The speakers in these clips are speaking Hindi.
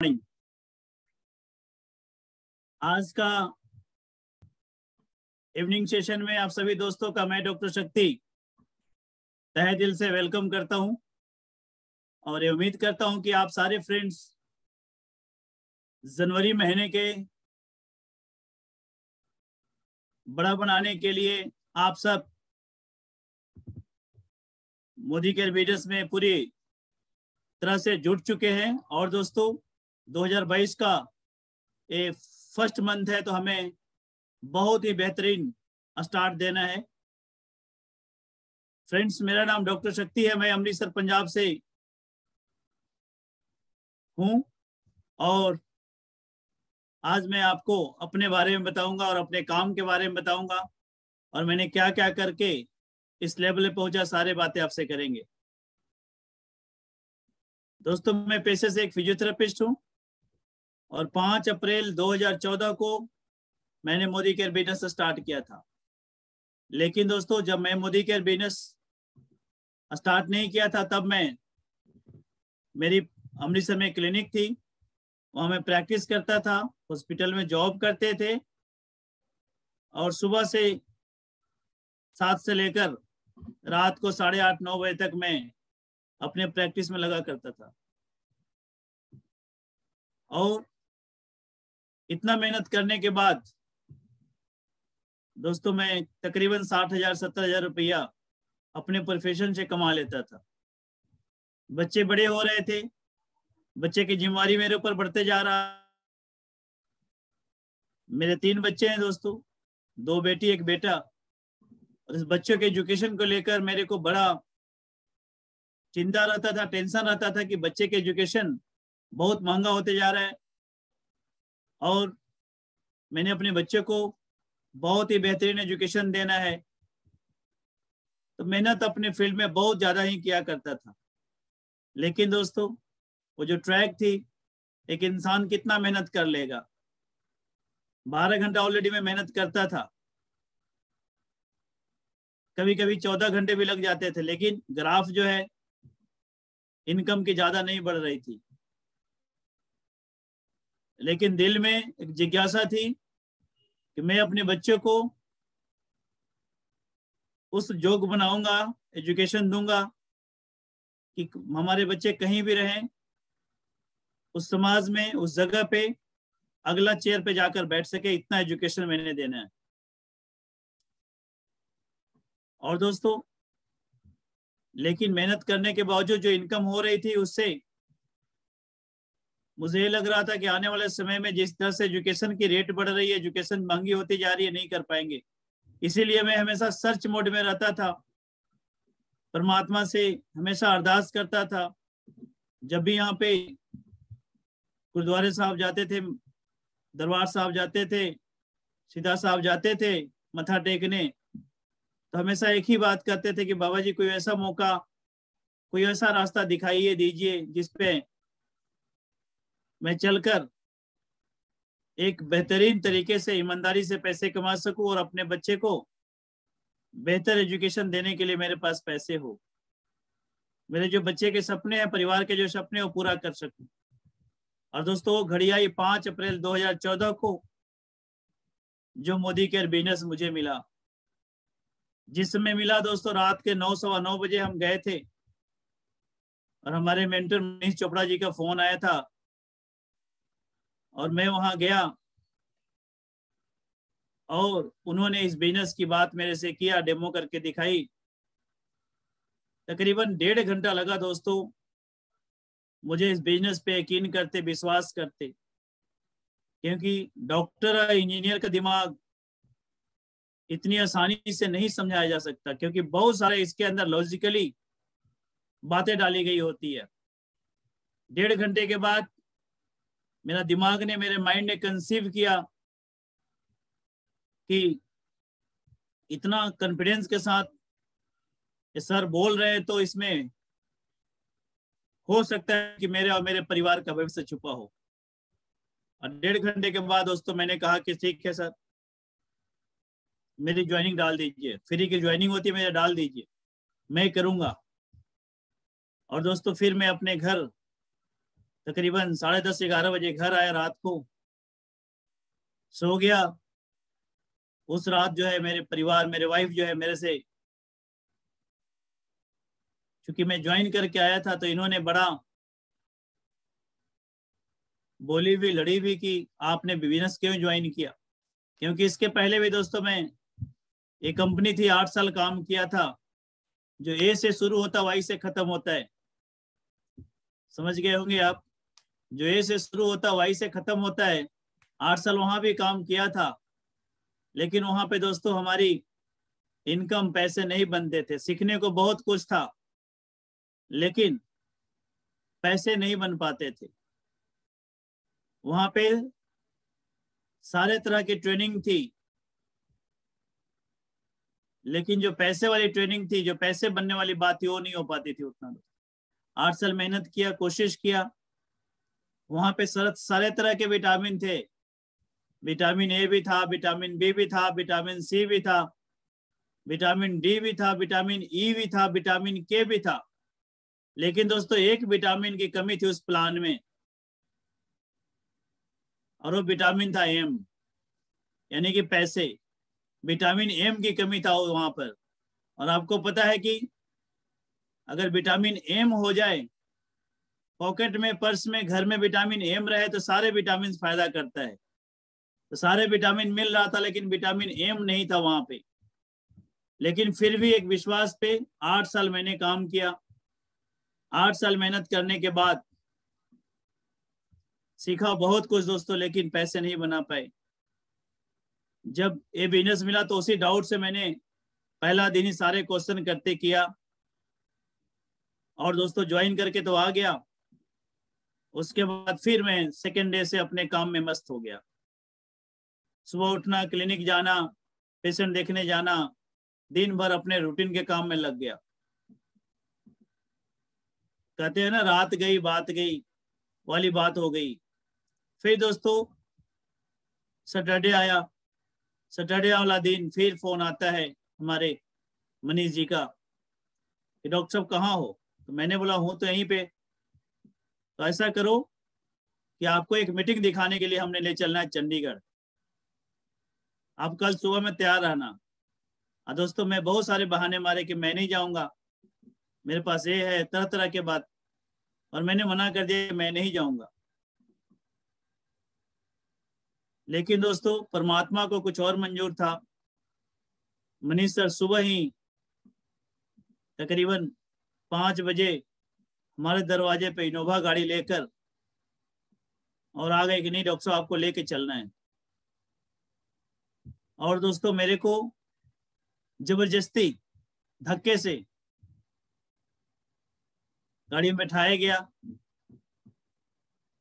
मॉर्निंग। आज का इवनिंग सेशन में आप सभी दोस्तों का मैं डॉक्टर शक्ति तहे दिल से वेलकम करता हूं और ये उम्मीद करता हूं कि आप सारे फ्रेंड्स जनवरी महीने के बड़ा बनाने के लिए आप सब मोदी केयर बिजनेस में पूरी तरह से जुट चुके हैं। और दोस्तों 2022 का ये फर्स्ट मंथ है, तो हमें बहुत ही बेहतरीन स्टार्ट देना है। फ्रेंड्स, मेरा नाम डॉक्टर शक्ति है, मैं अमृतसर पंजाब से हूं और आज मैं आपको अपने बारे में बताऊंगा और अपने काम के बारे में बताऊंगा और मैंने क्या क्या करके इस लेवल पे पहुंचा, सारे बातें आपसे करेंगे। दोस्तों, मैं पेशे से एक फिजियोथेरेपिस्ट हूं और 5 अप्रैल 2014 को मैंने मोदी केयर बिजनेस स्टार्ट किया था। लेकिन दोस्तों, जब मैं मोदी केयर बिजनेस स्टार्ट नहीं किया था, तब मेरी अमृतसर में क्लिनिक थी, वहाँ मैं प्रैक्टिस करता था, हॉस्पिटल में जॉब करते थे और सुबह से 7 से लेकर रात को 8:30-9 बजे तक मैं अपने प्रैक्टिस में लगा करता था। और इतना मेहनत करने के बाद दोस्तों मैं तकरीबन 60,000-70,000 रुपया अपने प्रोफेशन से कमा लेता था। बच्चे बड़े हो रहे थे, बच्चे की जिम्मेदारी मेरे ऊपर बढ़ते जा रहा। मेरे 3 बच्चे हैं दोस्तों, 2 बेटी 1 बेटा, और इस बच्चों के एजुकेशन को लेकर मेरे को बड़ा चिंता रहता था, टेंशन रहता था कि बच्चे के एजुकेशन बहुत महंगा होते जा रहा है और मैंने अपने बच्चे को बहुत ही बेहतरीन एजुकेशन देना है, तो मेहनत अपने फील्ड में बहुत ज़्यादा ही किया करता था। लेकिन दोस्तों, वो जो ट्रैक थी, एक इंसान कितना मेहनत कर लेगा। 12 घंटा ऑलरेडी मैं मेहनत करता था, कभी कभी 14 घंटे भी लग जाते थे, लेकिन ग्राफ जो है इनकम की ज़्यादा नहीं बढ़ रही थी। लेकिन दिल में एक जिज्ञासा थी कि मैं अपने बच्चे को उस जोग बनाऊंगा, एजुकेशन दूंगा कि हमारे बच्चे कहीं भी रहें, उस समाज में, उस जगह पे अगला चेयर पे जाकर बैठ सके, इतना एजुकेशन मैंने देना है। और दोस्तों, लेकिन मेहनत करने के बावजूद जो इनकम हो रही थी, उससे मुझे ये लग रहा था कि आने वाले समय में जिस तरह से एजुकेशन की रेट बढ़ रही है, एजुकेशन महंगी होती जा रही है, नहीं कर पाएंगे। इसीलिए मैं हमेशा सर्च मोड में रहता था, परमात्मा से हमेशा अरदास करता था। जब भी यहाँ पे गुरुद्वारे साहब जाते थे, दरबार साहब जाते थे, सीधा साहब जाते थे मत्था टेकने, तो हमेशा एक ही बात करते थे कि बाबा जी, कोई ऐसा मौका, कोई ऐसा रास्ता दिखाइए दीजिए जिसपे मैं चलकर एक बेहतरीन तरीके से ईमानदारी से पैसे कमा सकूं और अपने बच्चे को बेहतर एजुकेशन देने के लिए मेरे पास पैसे हो, मेरे जो बच्चे के सपने हैं, परिवार के जो सपने, वो पूरा कर सकूं। और दोस्तों, घड़ी आई 5 अप्रैल 2014 को, जो मोदी केयर बिजनेस मुझे मिला। जिस समय मिला दोस्तों, रात के 9, सवा 9 बजे हम गए थे और हमारे मेंटर मनीष चोपड़ा जी का फोन आया था और मैं वहां गया और उन्होंने इस बिजनेस की बात मेरे से किया, डेमो करके दिखाई। तकरीबन 1.5 घंटा लगा दोस्तों मुझे इस बिजनेस पे यकीन करते, विश्वास करते, क्योंकि डॉक्टर इंजीनियर का दिमाग इतनी आसानी से नहीं समझाया जा सकता, क्योंकि बहुत सारे इसके अंदर लॉजिकली बातें डाली गई होती है। 1.5 घंटे के बाद मेरा दिमाग ने, मेरे माइंड ने कंसीव किया कि इतना कॉन्फिडेंस के साथ ये सर बोल रहे हैं, तो इसमें हो सकता है कि मेरे और मेरे परिवार का भविष्य छुपा हो। और 1.5 घंटे के बाद दोस्तों मैंने कहा कि ठीक है सर, मेरी ज्वाइनिंग डाल दीजिए, फ्री की ज्वाइनिंग होती है, मेरे डाल दीजिए, मैं करूंगा। और दोस्तों, फिर मैं अपने घर तकरीबन 10:30-11 बजे घर आया, रात को सो गया। उस रात जो है मेरे परिवार, मेरे वाइफ जो है मेरे से, क्योंकि मैं ज्वाइन करके आया था तो इन्होंने बड़ा बोली भी, लड़ी भी कि आपने बिजनेस क्यों ज्वाइन किया। क्योंकि इसके पहले भी दोस्तों मैं, एक कंपनी थी 8 साल काम किया था, जो ए से शुरू होता वाई से खत्म होता है, समझ गए होंगे आप। जो ए से शुरू होता वाई से खत्म होता है, 8 साल वहां भी काम किया था, लेकिन वहां पे दोस्तों हमारी इनकम, पैसे नहीं बनते थे। सीखने को बहुत कुछ था लेकिन पैसे नहीं बन पाते थे। वहां पे सारे तरह की ट्रेनिंग थी, लेकिन जो पैसे वाली ट्रेनिंग थी, जो पैसे बनने वाली बात थी, वो नहीं हो पाती थी उतना। 8 साल मेहनत किया, कोशिश किया। वहां पे सारे तरह के विटामिन थे। विटामिन ए भी था, विटामिन बी भी था, विटामिन सी भी था, विटामिन डी भी था, विटामिन ई भी था, विटामिन के भी था। लेकिन दोस्तों एक विटामिन की कमी थी उस प्लान में, और वो विटामिन था एम, यानी कि पैसे। विटामिन एम की कमी था वहां पर। और आपको पता है कि अगर विटामिन एम हो जाए, पॉकेट में, पर्स में, घर में विटामिन एम रहे तो सारे विटामिन फायदा करता है। तो सारे विटामिन मिल रहा था लेकिन विटामिन एम नहीं था वहां पे। लेकिन फिर भी एक विश्वास पे 8 साल मैंने काम किया। 8 साल मेहनत करने के बाद सीखा बहुत कुछ दोस्तों, लेकिन पैसे नहीं बना पाए। जब ये बिजनेस मिला तो उसी डाउट से मैंने पहला दिन ही सारे क्वेश्चन करते किया, और दोस्तों ज्वाइन करके तो आ गया। उसके बाद फिर मैं सेकेंड डे से अपने काम में मस्त हो गया। सुबह उठना, क्लिनिक जाना, पेशेंट देखने जाना, दिन भर अपने रूटीन के काम में लग गया। कहते हैं ना, रात गई बात गई वाली बात हो गई। फिर दोस्तों सैटरडे आया। सैटरडे वाला दिन फिर फोन आता है हमारे मनीष जी का कि डॉक्टर साहब कहाँ हो। तो मैंने बोला हूँ तो यहीं पे। तो ऐसा करो कि आपको एक मीटिंग दिखाने के लिए हमने ले चलना है चंडीगढ़, आप कल सुबह में तैयार रहना। दोस्तों मैं बहुत सारे बहाने मारे कि मैं नहीं जाऊंगा, मेरे पास ये है, तरह तरह के बात, और मैंने मना कर दिया मैं नहीं जाऊंगा। लेकिन दोस्तों परमात्मा को कुछ और मंजूर था। मनीष सर सुबह ही तकरीबन 5 बजे हमारे दरवाजे पे इनोवा गाड़ी लेकर और आ गए कि नहीं डॉक्टर साहब आपको लेके चलना है। और दोस्तों मेरे को जबरदस्ती धक्के से गाड़ी में बैठाया गया,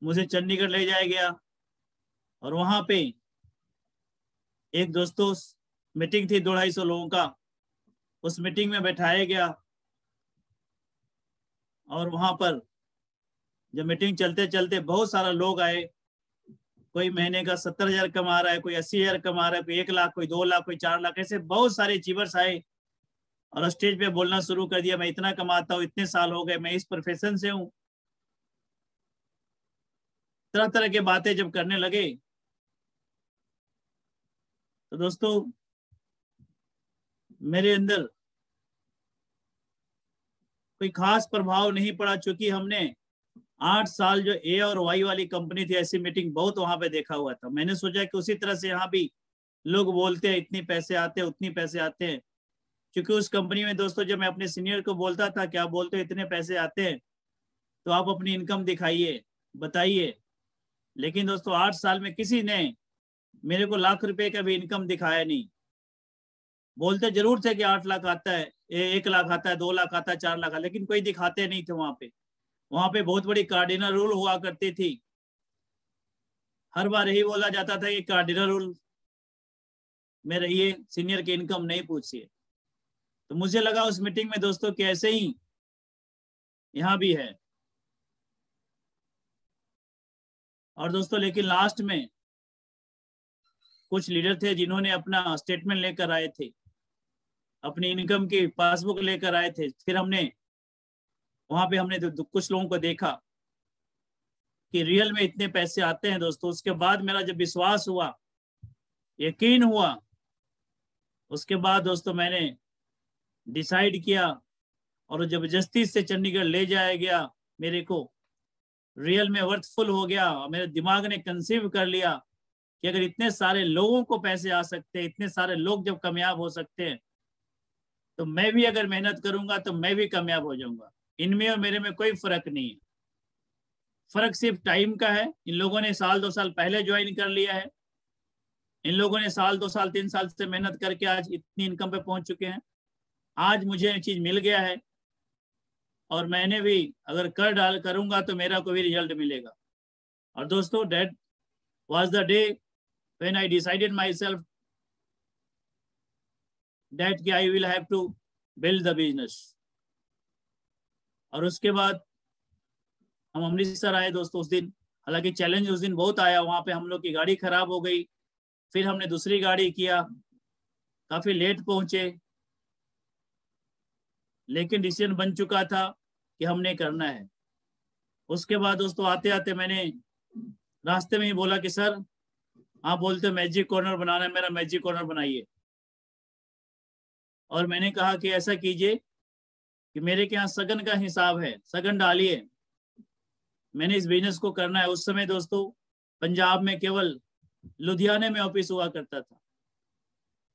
मुझे चंडीगढ़ ले जाया गया। और वहां पे एक दोस्तों मीटिंग थी 200-250 लोगों का, उस मीटिंग में बैठाया गया। और वहां पर जब मीटिंग चलते चलते बहुत सारा लोग आए, कोई महीने का 70,000 कमा रहा है, कोई 80,000 कमा रहा है, कोई 1 लाख, कोई 2 लाख, कोई 4 लाख, ऐसे बहुत सारे अचीवर्स आए। और स्टेज पे बोलना शुरू कर दिया, मैं इतना कमाता हूँ, इतने साल हो गए, मैं इस प्रोफेशन से हूँ। तरह तरह की बातें जब करने लगे तो दोस्तों मेरे अंदर कोई खास प्रभाव नहीं पड़ा, क्योंकि हमने 8 साल जो ए और वाई वाली कंपनी थी, ऐसी मीटिंग बहुत वहां पे देखा हुआ था। मैंने सोचा कि उसी तरह से यहाँ भी लोग बोलते हैं इतनी पैसे आते हैं, उतनी पैसे आते हैं। क्योंकि उस कंपनी में दोस्तों जब मैं अपने सीनियर को बोलता था क्या बोलते हो इतने पैसे आते हैं, तो आप अपनी इनकम दिखाइए, बताइए। लेकिन दोस्तों 8 साल में किसी ने मेरे को लाख रुपए का भी इनकम दिखाया नहीं। बोलते जरूर थे कि 8 लाख आता है, 1 लाख आता है, 2 लाख आता है, 4 लाख, लेकिन कोई दिखाते नहीं थे वहां पे। वहां पे बहुत बड़ी कार्डिनल रूल हुआ करती थी। हर बार यही बोला जाता था कि कार्डिनल रूल में रहिए, सीनियर की इनकम नहीं पूछिए। तो मुझे लगा उस मीटिंग में दोस्तों कि ऐसे ही यहाँ भी है। और दोस्तों लेकिन लास्ट में कुछ लीडर थे जिन्होंने अपना स्टेटमेंट लेकर आए थे, अपनी इनकम की पासबुक लेकर आए थे। फिर हमने वहां पे हमने कुछ लोगों को देखा कि रियल में इतने पैसे आते हैं दोस्तों। उसके बाद मेरा जब विश्वास हुआ, यकीन हुआ, उसके बाद दोस्तों मैंने डिसाइड किया और जबरदस्ती से चंडीगढ़ ले जाया गया। मेरे को रियल में वर्थफुल हो गया। मेरे दिमाग ने कंसीव कर लिया कि अगर इतने सारे लोगों को पैसे आ सकते हैं, इतने सारे लोग जब कामयाब हो सकते हैं, तो मैं भी अगर मेहनत करूंगा तो मैं भी कामयाब हो जाऊंगा। इनमें और मेरे में कोई फर्क नहीं है। फर्क सिर्फ टाइम का है। इन लोगों ने 1-2 साल पहले ज्वाइन कर लिया है। इन लोगों ने 1-2 साल 3 साल से मेहनत करके आज इतनी इनकम पे पहुंच चुके हैं। आज मुझे ये चीज मिल गया है और मैंने भी अगर करूंगा तो मेरा को भी रिजल्ट मिलेगा। और दोस्तों, that was the day when I decided myself that कि I will have to build the business. और उसके बाद हम अमृतसर आए दोस्तों उस दिन। हालांकि चैलेंज उस दिन बहुत आया। वहां पे हम लोग की गाड़ी खराब हो गई, फिर हमने दूसरी गाड़ी किया, काफी लेट पहुंचे, लेकिन डिसीजन बन चुका था कि हमने करना है। उसके बाद दोस्तों आते आते मैंने रास्ते में ही बोला कि सर आप बोलते मैजिक कॉर्नर बनाना है, मेरा मैजिक कॉर्नर बनाइए। और मैंने कहा कि ऐसा कीजिए कि मेरे के यहाँ सगन का हिसाब है, सगन डालिए, मैंने इस बिजनेस को करना है। उस समय दोस्तों पंजाब में केवल लुधियाने में ऑफिस हुआ करता था।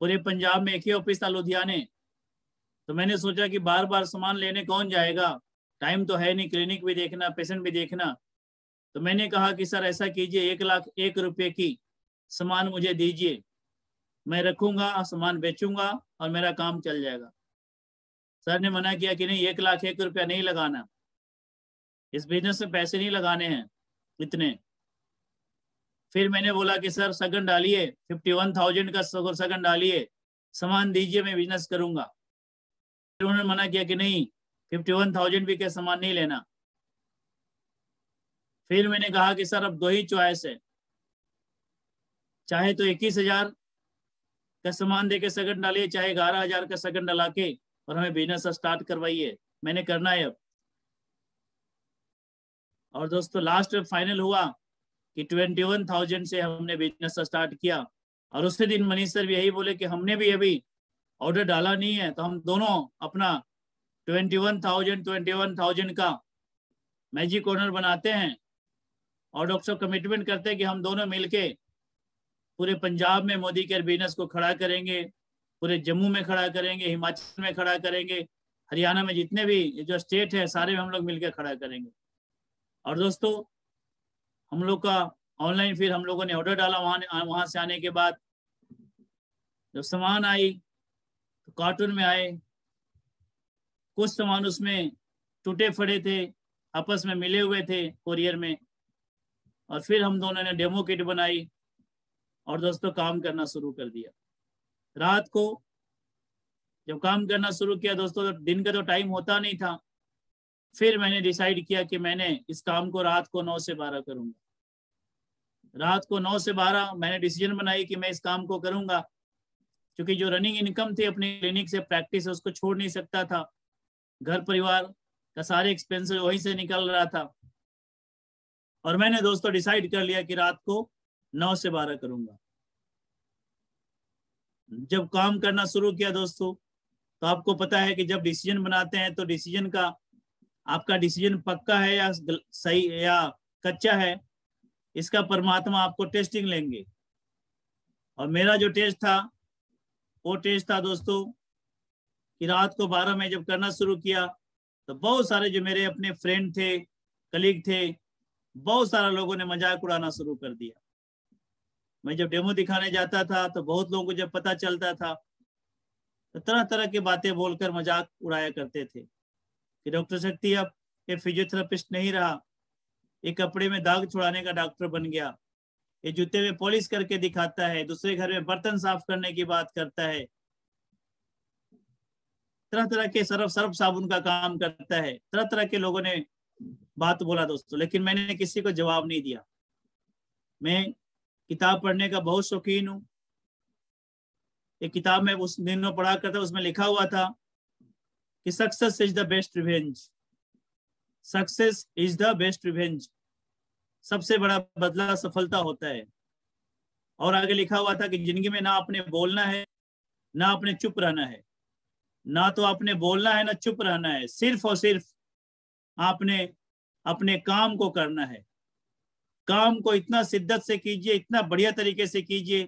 पूरे पंजाब में एक ही ऑफिस था, लुधियाने। तो मैंने सोचा कि बार बार सामान लेने कौन जाएगा, टाइम तो है नहीं, क्लिनिक भी देखना, पेशेंट भी देखना। तो मैंने कहा कि सर ऐसा कीजिए 1,01 रुपए की सामान मुझे दीजिए, मैं रखूंगा, सामान बेचूंगा और मेरा काम चल जाएगा। सर ने मना किया कि नहीं, 1,01 रुपया नहीं लगाना, इस बिजनेस में पैसे नहीं लगाने हैं इतने। फिर मैंने बोला कि सर सगन डालिए, 51,000 का सगन डालिए, सामान दीजिए, मैं बिजनेस करूंगा। फिर उन्होंने मना किया कि नहीं, 51,000 भी का सामान नहीं लेना। फिर मैंने कहा कि सर अब 2 ही चॉइस है, चाहे तो 21,000 का सामान देके सगन डालिए, चाहे 11,000 का सगन डाला के और हमें बिजनेस स्टार्ट करवाइए, मैंने करना है अब। और दोस्तों लास्ट में फाइनल हुआ कि 21,000 से हमने बिजनेस स्टार्ट किया। और उसी दिन मनीष सर भी यही बोले कि हमने भी अभी ऑर्डर डाला नहीं है, तो हम दोनों अपना 21,000 का मैजिक कॉर्नर बनाते हैं और डॉक्टर साहब कमिटमेंट करते हैं कि हम दोनों मिलके पूरे पंजाब में मोदी केयर बिजनेस को खड़ा करेंगे, पूरे जम्मू में खड़ा करेंगे, हिमाचल में खड़ा करेंगे, हरियाणा में जितने भी जो स्टेट है सारे में हम लोग मिलकर खड़ा करेंगे। और दोस्तों हम लोग का ऑनलाइन फिर हम लोगों ने ऑर्डर डाला। वहां से आने के बाद जब सामान आई तो कार्टून में आए, कुछ सामान उसमें टूटे फटे थे, आपस में मिले हुए थे कोरियर में। और फिर हम दोनों ने डेमो किट बनाई और दोस्तों काम करना शुरू कर दिया। रात को जब काम करना शुरू किया दोस्तों, दिन का तो टाइम होता नहीं था, फिर मैंने डिसाइड किया कि मैंने इस काम को रात को 9 से 12 करूंगा। रात को 9 से 12 मैंने डिसीजन बनाई कि मैं इस काम को करूंगा, क्योंकि जो रनिंग इनकम थी अपनी क्लिनिक से, प्रैक्टिस उसको छोड़ नहीं सकता था। घर परिवार का सारे एक्सपेंसेस वहीं से निकल रहा था। और मैंने दोस्तों डिसाइड कर लिया कि रात को 9 से 12 करूंगा। जब काम करना शुरू किया दोस्तों, तो आपको पता है कि जब डिसीजन बनाते हैं तो डिसीजन का, आपका डिसीजन पक्का है या सही या कच्चा है, इसका परमात्मा आपको टेस्टिंग लेंगे। और मेरा जो टेस्ट था वो टेस्ट था दोस्तों कि रात को 12 में जब करना शुरू किया तो बहुत सारे जो मेरे अपने फ्रेंड थे, कलीग थे, बहुत सारे लोगों ने मजाक उड़ाना शुरू कर दिया। मैं जब डेमो दिखाने जाता था तो बहुत लोगों को जब पता चलता था तो तरह तरह की बातें बोलकर मजाक उड़ाया करते थे कि डॉक्टर शक्ति अब ये फिजियोथेरेपिस्ट नहीं रहा, ये कपड़े में दाग छुड़ाने का डॉक्टर बन गया, ये जूते में पॉलिश करके दिखाता है, दूसरे घर में बर्तन साफ करने की बात करता है, तरह तरह के सर्फ साबुन का काम करता है। तरह तरह के लोगों ने बात बोला दोस्तों, लेकिन मैंने किसी को जवाब नहीं दिया। मैं किताब पढ़ने का बहुत शौकीन हूँ। एक किताब में उस दिन में पढ़ा करता, उसमें लिखा हुआ था कि success is the best revenge, success is the best revenge. सबसे बड़ा बदला सफलता होता है। और आगे लिखा हुआ था कि जिंदगी में ना आपने बोलना है ना आपने चुप रहना है, ना तो आपने बोलना है ना चुप रहना है, सिर्फ और सिर्फ आपने अपने काम को करना है। काम को इतना शिद्दत से कीजिए, इतना बढ़िया तरीके से कीजिए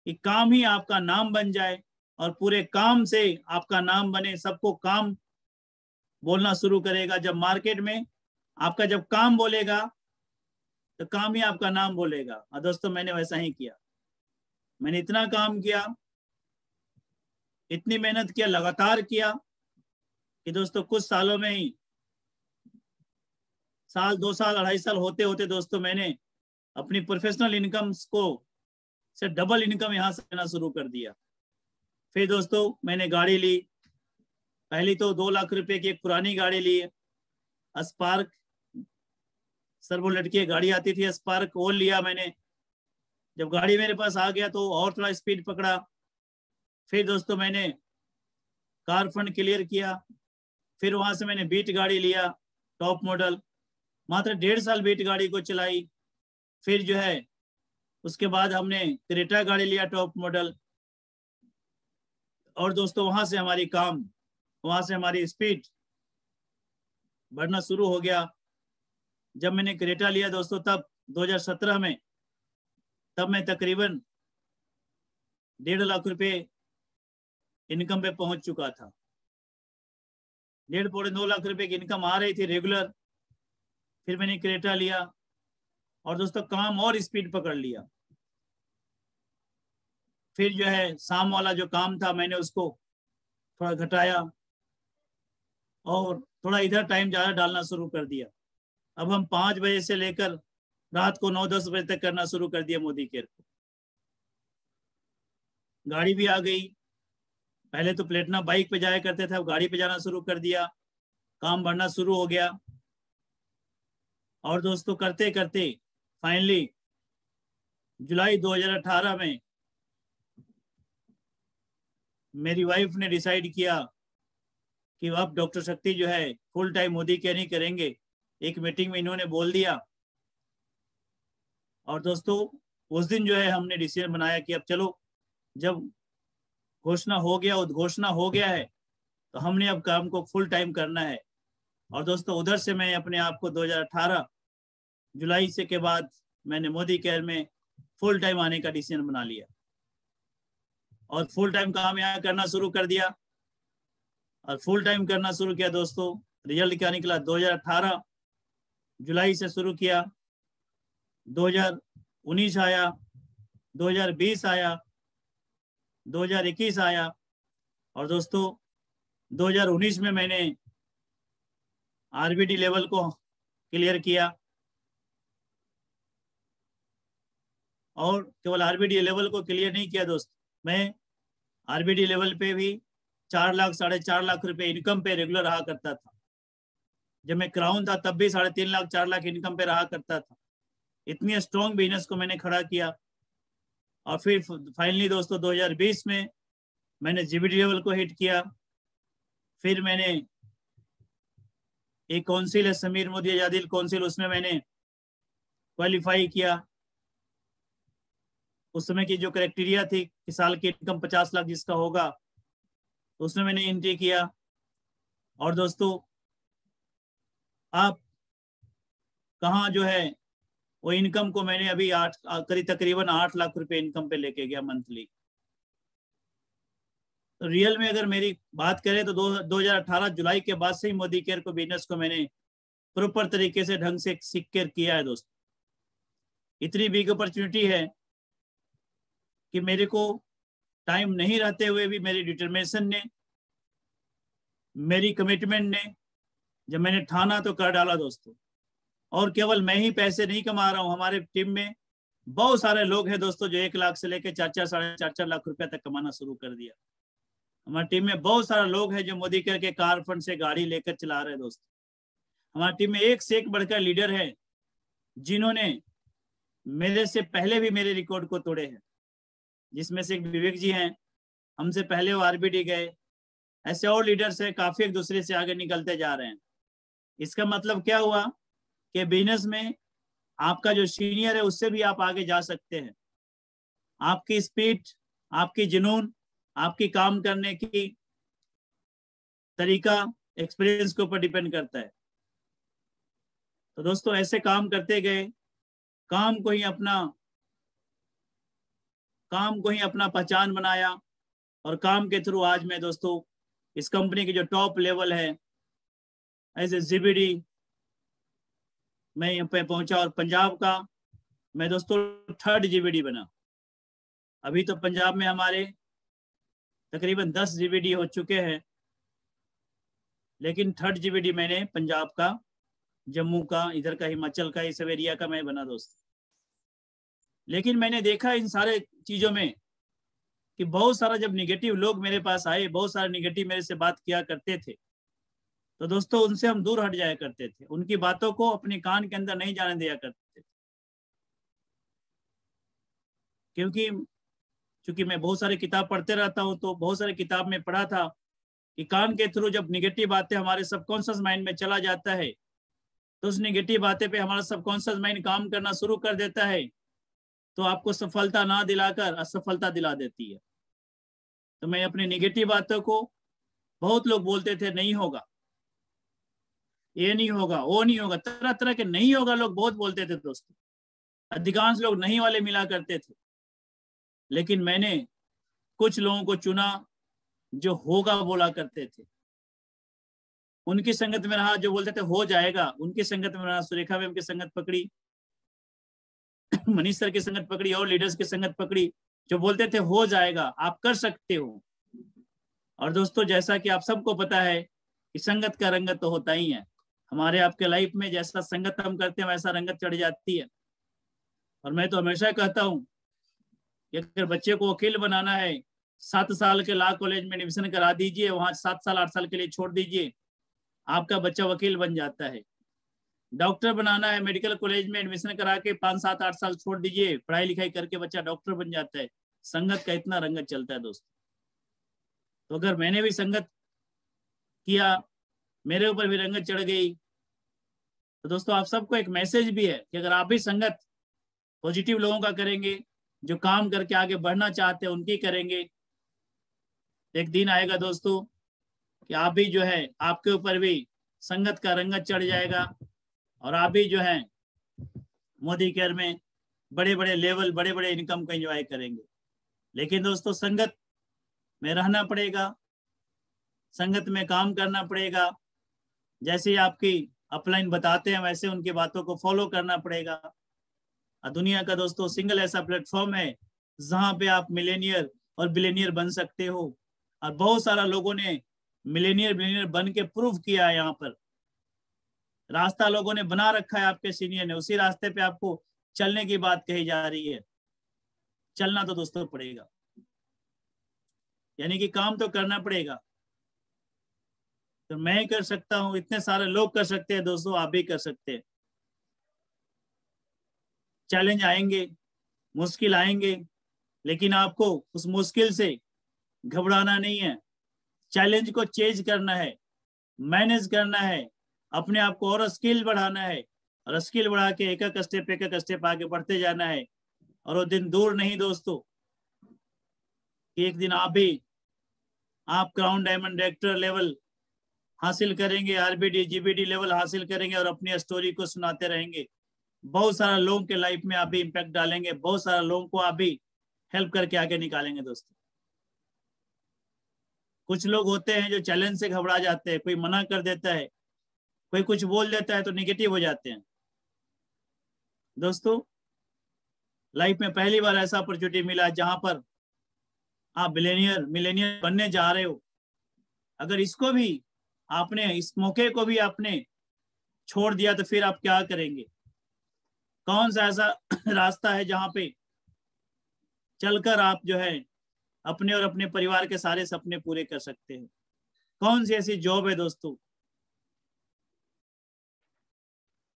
कि काम ही आपका नाम बन जाए, और पूरे काम से आपका नाम बने, सबको काम बोलना शुरू करेगा। जब मार्केट में आपका जब काम बोलेगा तो काम ही आपका नाम बोलेगा। और दोस्तों मैंने वैसा ही किया, मैंने इतना काम किया, इतनी मेहनत किया, लगातार किया कि दोस्तों कुछ सालों में ही, साल 2 साल 2.5 साल होते होते दोस्तों मैंने अपनी प्रोफेशनल इनकम को से डबल इनकम यहाँ से लेना शुरू कर दिया। फिर दोस्तों मैंने गाड़ी ली, पहली तो 2 लाख रुपए की एक पुरानी गाड़ी ली, स्पार्क, सर्वो लटकी गाड़ी आती थी स्पार्क, वो लिया मैंने। जब गाड़ी मेरे पास आ गया तो और थोड़ा स्पीड पकड़ा। फिर दोस्तों मैंने कार फंड क्लियर किया, फिर वहां से मैंने बीट गाड़ी लिया टॉप मॉडल, मात्र 1.5 साल बीट गाड़ी को चलाई। फिर जो है उसके बाद हमने क्रेटा गाड़ी लिया टॉप मॉडल, और दोस्तों वहां से हमारी स्पीड बढ़ना शुरू हो गया। जब मैंने क्रेटा लिया दोस्तों तब 2017 में, तब मैं तकरीबन 1.5 लाख रुपए इनकम पे पहुंच चुका था। 1.5-2 लाख रुपए की इनकम आ रही थी रेगुलर। फिर मैंने क्रेटा लिया और दोस्तों काम और स्पीड पकड़ लिया। फिर जो है शाम वाला जो काम था मैंने उसको थोड़ा घटाया और थोड़ा इधर टाइम ज़्यादा डालना शुरू कर दिया। अब हम 5 बजे से लेकर रात को 9-10 बजे तक करना शुरू कर दिया मोदी केयर को। गाड़ी भी आ गई, पहले तो प्लेटिना बाइक पे जाया करते थे, अब गाड़ी पे जाना शुरू कर दिया, काम बढ़ना शुरू हो गया। और दोस्तों करते करते फाइनली जुलाई 2018 में मेरी वाइफ ने डिसाइड किया कि अब डॉक्टर शक्ति जो है फुल टाइम मोदी केयर नहीं करेंगे। एक मीटिंग में इन्होंने बोल दिया, और दोस्तों उस दिन जो है हमने डिसीजन बनाया कि अब चलो, जब घोषणा हो गया, उद्घोषणा हो गया है, तो हमने अब काम को फुल टाइम करना है। और दोस्तों उधर से मैं अपने आप को 2018 जुलाई से के बाद मैंने मोदी केयर में फुल टाइम आने का डिसीजन बना लिया और फुल टाइम काम यहाँ करना शुरू कर दिया। और फुल टाइम करना शुरू किया दोस्तों, रिजल्ट क्या निकला, 2018 जुलाई से शुरू किया, 2019 आया, 2020 आया, 2021 आया, और दोस्तों 2019 में मैंने आरबीडी लेवल को क्लियर किया। और केवल आरबीडी लेवल को क्लियर नहीं किया दोस्त, मैं आरबीडी लेवल पे भी 4 लाख 4.5 लाख रुपए इनकम पे रेगुलर रहा करता था। जब मैं क्राउन था तब भी 3.5 लाख 4 लाख इनकम पे रहा करता था। इतनी स्ट्रॉन्ग बिजनेस को मैंने खड़ा किया। और फिर फाइनली दोस्तों 2020 में मैंने जीबीडी लेवल को हिट किया। फिर मैंने एक काउंसिल है समीर मोदी आजादी काउंसिल, उसमें मैंने क्वालिफाई किया। उस समय की जो क्राइटेरिया थी कि साल की इनकम 50 लाख जिसका होगा, उसमें मैंने एंट्री किया। और दोस्तों आप कहाँ जो है वो इनकम को मैंने अभी तकरीबन 8 लाख रुपए इनकम पे लेके गया मंथली। तो रियल में अगर मेरी बात करें तो 2018 जुलाई के बाद से ही मोदी केयर को बिजनेस को मैंने प्रॉपर तरीके से ढंग से सीख कर किया है दोस्तों। इतनी बिग अपॉर्चुनिटी है कि मेरे को टाइम नहीं रहते हुए भी मेरी डिटर्मिनेशन ने, मेरी कमिटमेंट ने, जब मैंने ठाना तो कर डाला दोस्तों। और केवल मैं ही पैसे नहीं कमा रहा हूँ, हमारे टीम में बहुत सारे लोग हैं दोस्तों जो 1 लाख से लेकर 4-4 4.5 लाख रुपया तक कमाना शुरू कर दिया। हमारी टीम में बहुत सारे लोग हैं जो मोदी केयर के कार फंड से गाड़ी लेकर चला रहे हैं दोस्तों। हमारी टीम में एक से एक बढ़कर लीडर है जिन्होंने मेरे से पहले भी मेरे रिकॉर्ड को तोड़े हैं, जिसमें से एक विवेक जी हैं, हमसे पहले वो आरबीडी गए। ऐसे और लीडर्स हैं, काफी एक दूसरे से आगे निकलते जा रहे हैं। इसका मतलब क्या हुआ कि बिजनेस में आपका जो सीनियर है उससे भी आप आगे जा सकते हैं। आपकी स्पीड, आपकी जुनून, आपकी काम करने की तरीका एक्सपीरियंस के ऊपर डिपेंड करता है। तो दोस्तों ऐसे काम करते गए, काम को ही अपना पहचान बनाया, और काम के थ्रू आज मैं दोस्तों इस कंपनी की जो टॉप लेवल है एज ए जीबीडी मैं यहाँ पे पहुंचा, और पंजाब का मैं दोस्तों 3rd जीबीडी बना। अभी तो पंजाब में हमारे तकरीबन 10 जीबीडी हो चुके हैं, लेकिन 3rd जीबीडी मैंने पंजाब का, जम्मू का, इधर का, हिमाचल का, इस सब एरिया का मैं बना दोस्त। लेकिन मैंने देखा इन सारे चीजों में कि बहुत सारा जब निगेटिव लोग मेरे पास आए, बहुत सारे निगेटिव मेरे से बात किया करते थे, तो दोस्तों उनसे हम दूर हट जाया करते थे, उनकी बातों को अपने कान के अंदर नहीं जाने दिया करते थे। क्योंकि मैं बहुत सारी किताब पढ़ते रहता हूँ, तो बहुत सारी किताब में पढ़ा था कि कान के थ्रू जब निगेटिव बातें हमारे सबकॉन्शियस माइंड में चला जाता है, तो उस निगेटिव बातें पे हमारा सबकॉन्शियस माइंड काम करना शुरू कर देता है, तो आपको सफलता ना दिलाकर असफलता दिला देती है। तो मैं अपनी निगेटिव बातों को, बहुत लोग बोलते थे नहीं होगा, ये नहीं होगा, वो नहीं होगा, तरह तरह के नहीं होगा लोग बहुत बोलते थे दोस्तों। अधिकांश लोग नहीं वाले मिला करते थे, लेकिन मैंने कुछ लोगों को चुना जो होगा बोला करते थे। उनकी संगत में रहा जो बोलते थे हो जाएगा, उनकी संगत में रहा, सुरेखा मैम की संगत पकड़ी, मनीष सर की संगत पकड़ी, और लीडर्स की संगत पकड़ी जो बोलते थे हो जाएगा, आप कर सकते हो। और दोस्तों जैसा कि आप सबको पता है कि संगत का रंगत तो होता ही है हमारे आपके लाइफ में, जैसा संगत हम करते हैं वैसा रंगत चढ़ जाती है। और मैं तो हमेशा कहता हूँ कि अगर बच्चे को वकील बनाना है, 7 साल के लॉ कॉलेज में एडमिशन करा दीजिए, वहां 7 साल 8 साल के लिए छोड़ दीजिए, आपका बच्चा वकील बन जाता है। डॉक्टर बनाना है, मेडिकल कॉलेज में एडमिशन करा के 5 7 8 साल छोड़ दीजिए, पढ़ाई लिखाई करके बच्चा डॉक्टर बन जाता है। संगत का इतना रंगत चलता है दोस्तों। तो अगर मैंने भी संगत किया, मेरे ऊपर भी रंगत चढ़ गई, तो दोस्तों आप सबको एक मैसेज भी है कि अगर आप भी संगत पॉजिटिव लोगों का करेंगे, जो काम करके आगे बढ़ना चाहते हैं उनकी करेंगे, एक दिन आएगा दोस्तों कि आप भी जो है, आपके ऊपर भी संगत का रंगत चढ़ जाएगा, और आप भी जो है मोदी केयर में बड़े बड़े लेवल, बड़े बड़े इनकम को एंजॉय करेंगे। लेकिन दोस्तों संगत में रहना पड़ेगा, संगत में काम करना पड़ेगा, जैसे आपकी अपलाइन बताते हैं वैसे उनकी बातों को फॉलो करना पड़ेगा। और दुनिया का दोस्तों सिंगल ऐसा प्लेटफॉर्म है जहां पे आप मिलेनियर और बिलेनियर बन सकते हो, और बहुत सारा लोगों ने मिलेनियर बिलेनियर बन के प्रूव किया है। यहाँ पर रास्ता लोगों ने बना रखा है, आपके सीनियर ने, उसी रास्ते पे आपको चलने की बात कही जा रही है। चलना तो दोस्तों पड़ेगा, यानी कि काम तो करना पड़ेगा। तो मैं कर सकता हूं, इतने सारे लोग कर सकते हैं दोस्तों, आप भी कर सकते हैं। चैलेंज आएंगे, मुश्किल आएंगे, लेकिन आपको उस मुश्किल से घबराना नहीं है। चैलेंज को चेंज करना है, मैनेज करना है, अपने आप को और स्किल बढ़ाना है, और स्किल बढ़ा के एक एक स्टेप आगे बढ़ते जाना है। और वो दिन दूर नहीं दोस्तों कि एक दिन आप क्राउन डायमंड डायरेक्टर लेवल हासिल करेंगे, आरबीडी जीबीडी लेवल हासिल करेंगे, और अपनी स्टोरी को सुनाते रहेंगे। बहुत सारा लोगों के लाइफ में आप भी इम्पैक्ट डालेंगे, बहुत सारा लोगों को आप भी हेल्प करके आगे निकालेंगे दोस्तों। कुछ लोग होते हैं जो चैलेंज से घबरा जाते हैं, कोई मना कर देता है, कोई कुछ बोल देता है तो निगेटिव हो जाते हैं। दोस्तों लाइफ में पहली बार ऐसा अपॉर्चुनिटी मिला जहां पर आप मिलेनियर बनने जा रहे हो। अगर इसको भी आपने, इस मौके को भी आपने छोड़ दिया तो फिर आप क्या करेंगे? कौन सा ऐसा रास्ता है जहां पे चलकर आप जो है अपने और अपने परिवार के सारे सपने पूरे कर सकते हैं? कौन सी ऐसी जॉब है दोस्तों?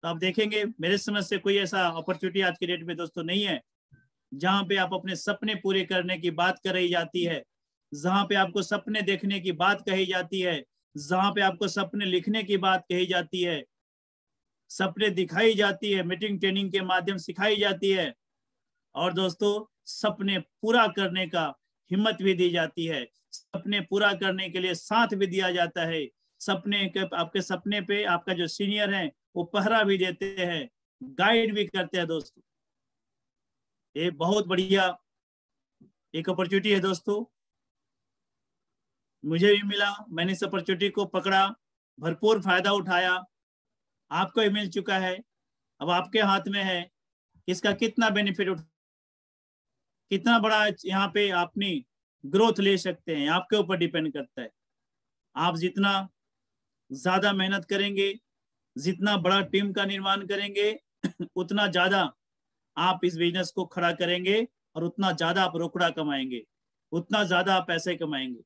तो आप देखेंगे मेरे समझ से कोई ऐसा अपॉर्चुनिटी आज की डेट में दोस्तों नहीं है जहां पे आप अपने सपने पूरे करने की बात कही जाती है, जहां पे आपको सपने देखने की बात कही जाती है, जहां पे आपको सपने लिखने की बात कही जाती है, सपने दिखाई जाती है, मीटिंग ट्रेनिंग के माध्यम सिखाई जाती है, और दोस्तों सपने पूरा करने का हिम्मत भी दी जाती है, सपने पूरा करने के लिए साथ भी दिया जाता है। सपने के, आपके सपने पे आपका जो सीनियर है वो पहरा भी देते हैं, गाइड भी करते हैं दोस्तों। ये बहुत बढ़िया एक अपॉर्चुनिटी है दोस्तों, मुझे भी मिला, मैंने इस अपॉर्चुनिटी को पकड़ा, भरपूर फायदा उठाया, आपको भी मिल चुका है। अब आपके हाथ में है इसका कितना बेनिफिट कितना बड़ा यहाँ पे अपनी ग्रोथ ले सकते हैं, आपके ऊपर डिपेंड करता है। आप जितना ज्यादा मेहनत करेंगे, जितना बड़ा टीम का निर्माण करेंगे उतना ज्यादा आप इस बिजनेस को खड़ा करेंगे और उतना ज्यादा आप रोकड़ा कमाएंगे, उतना ज्यादा आप पैसे कमाएंगे।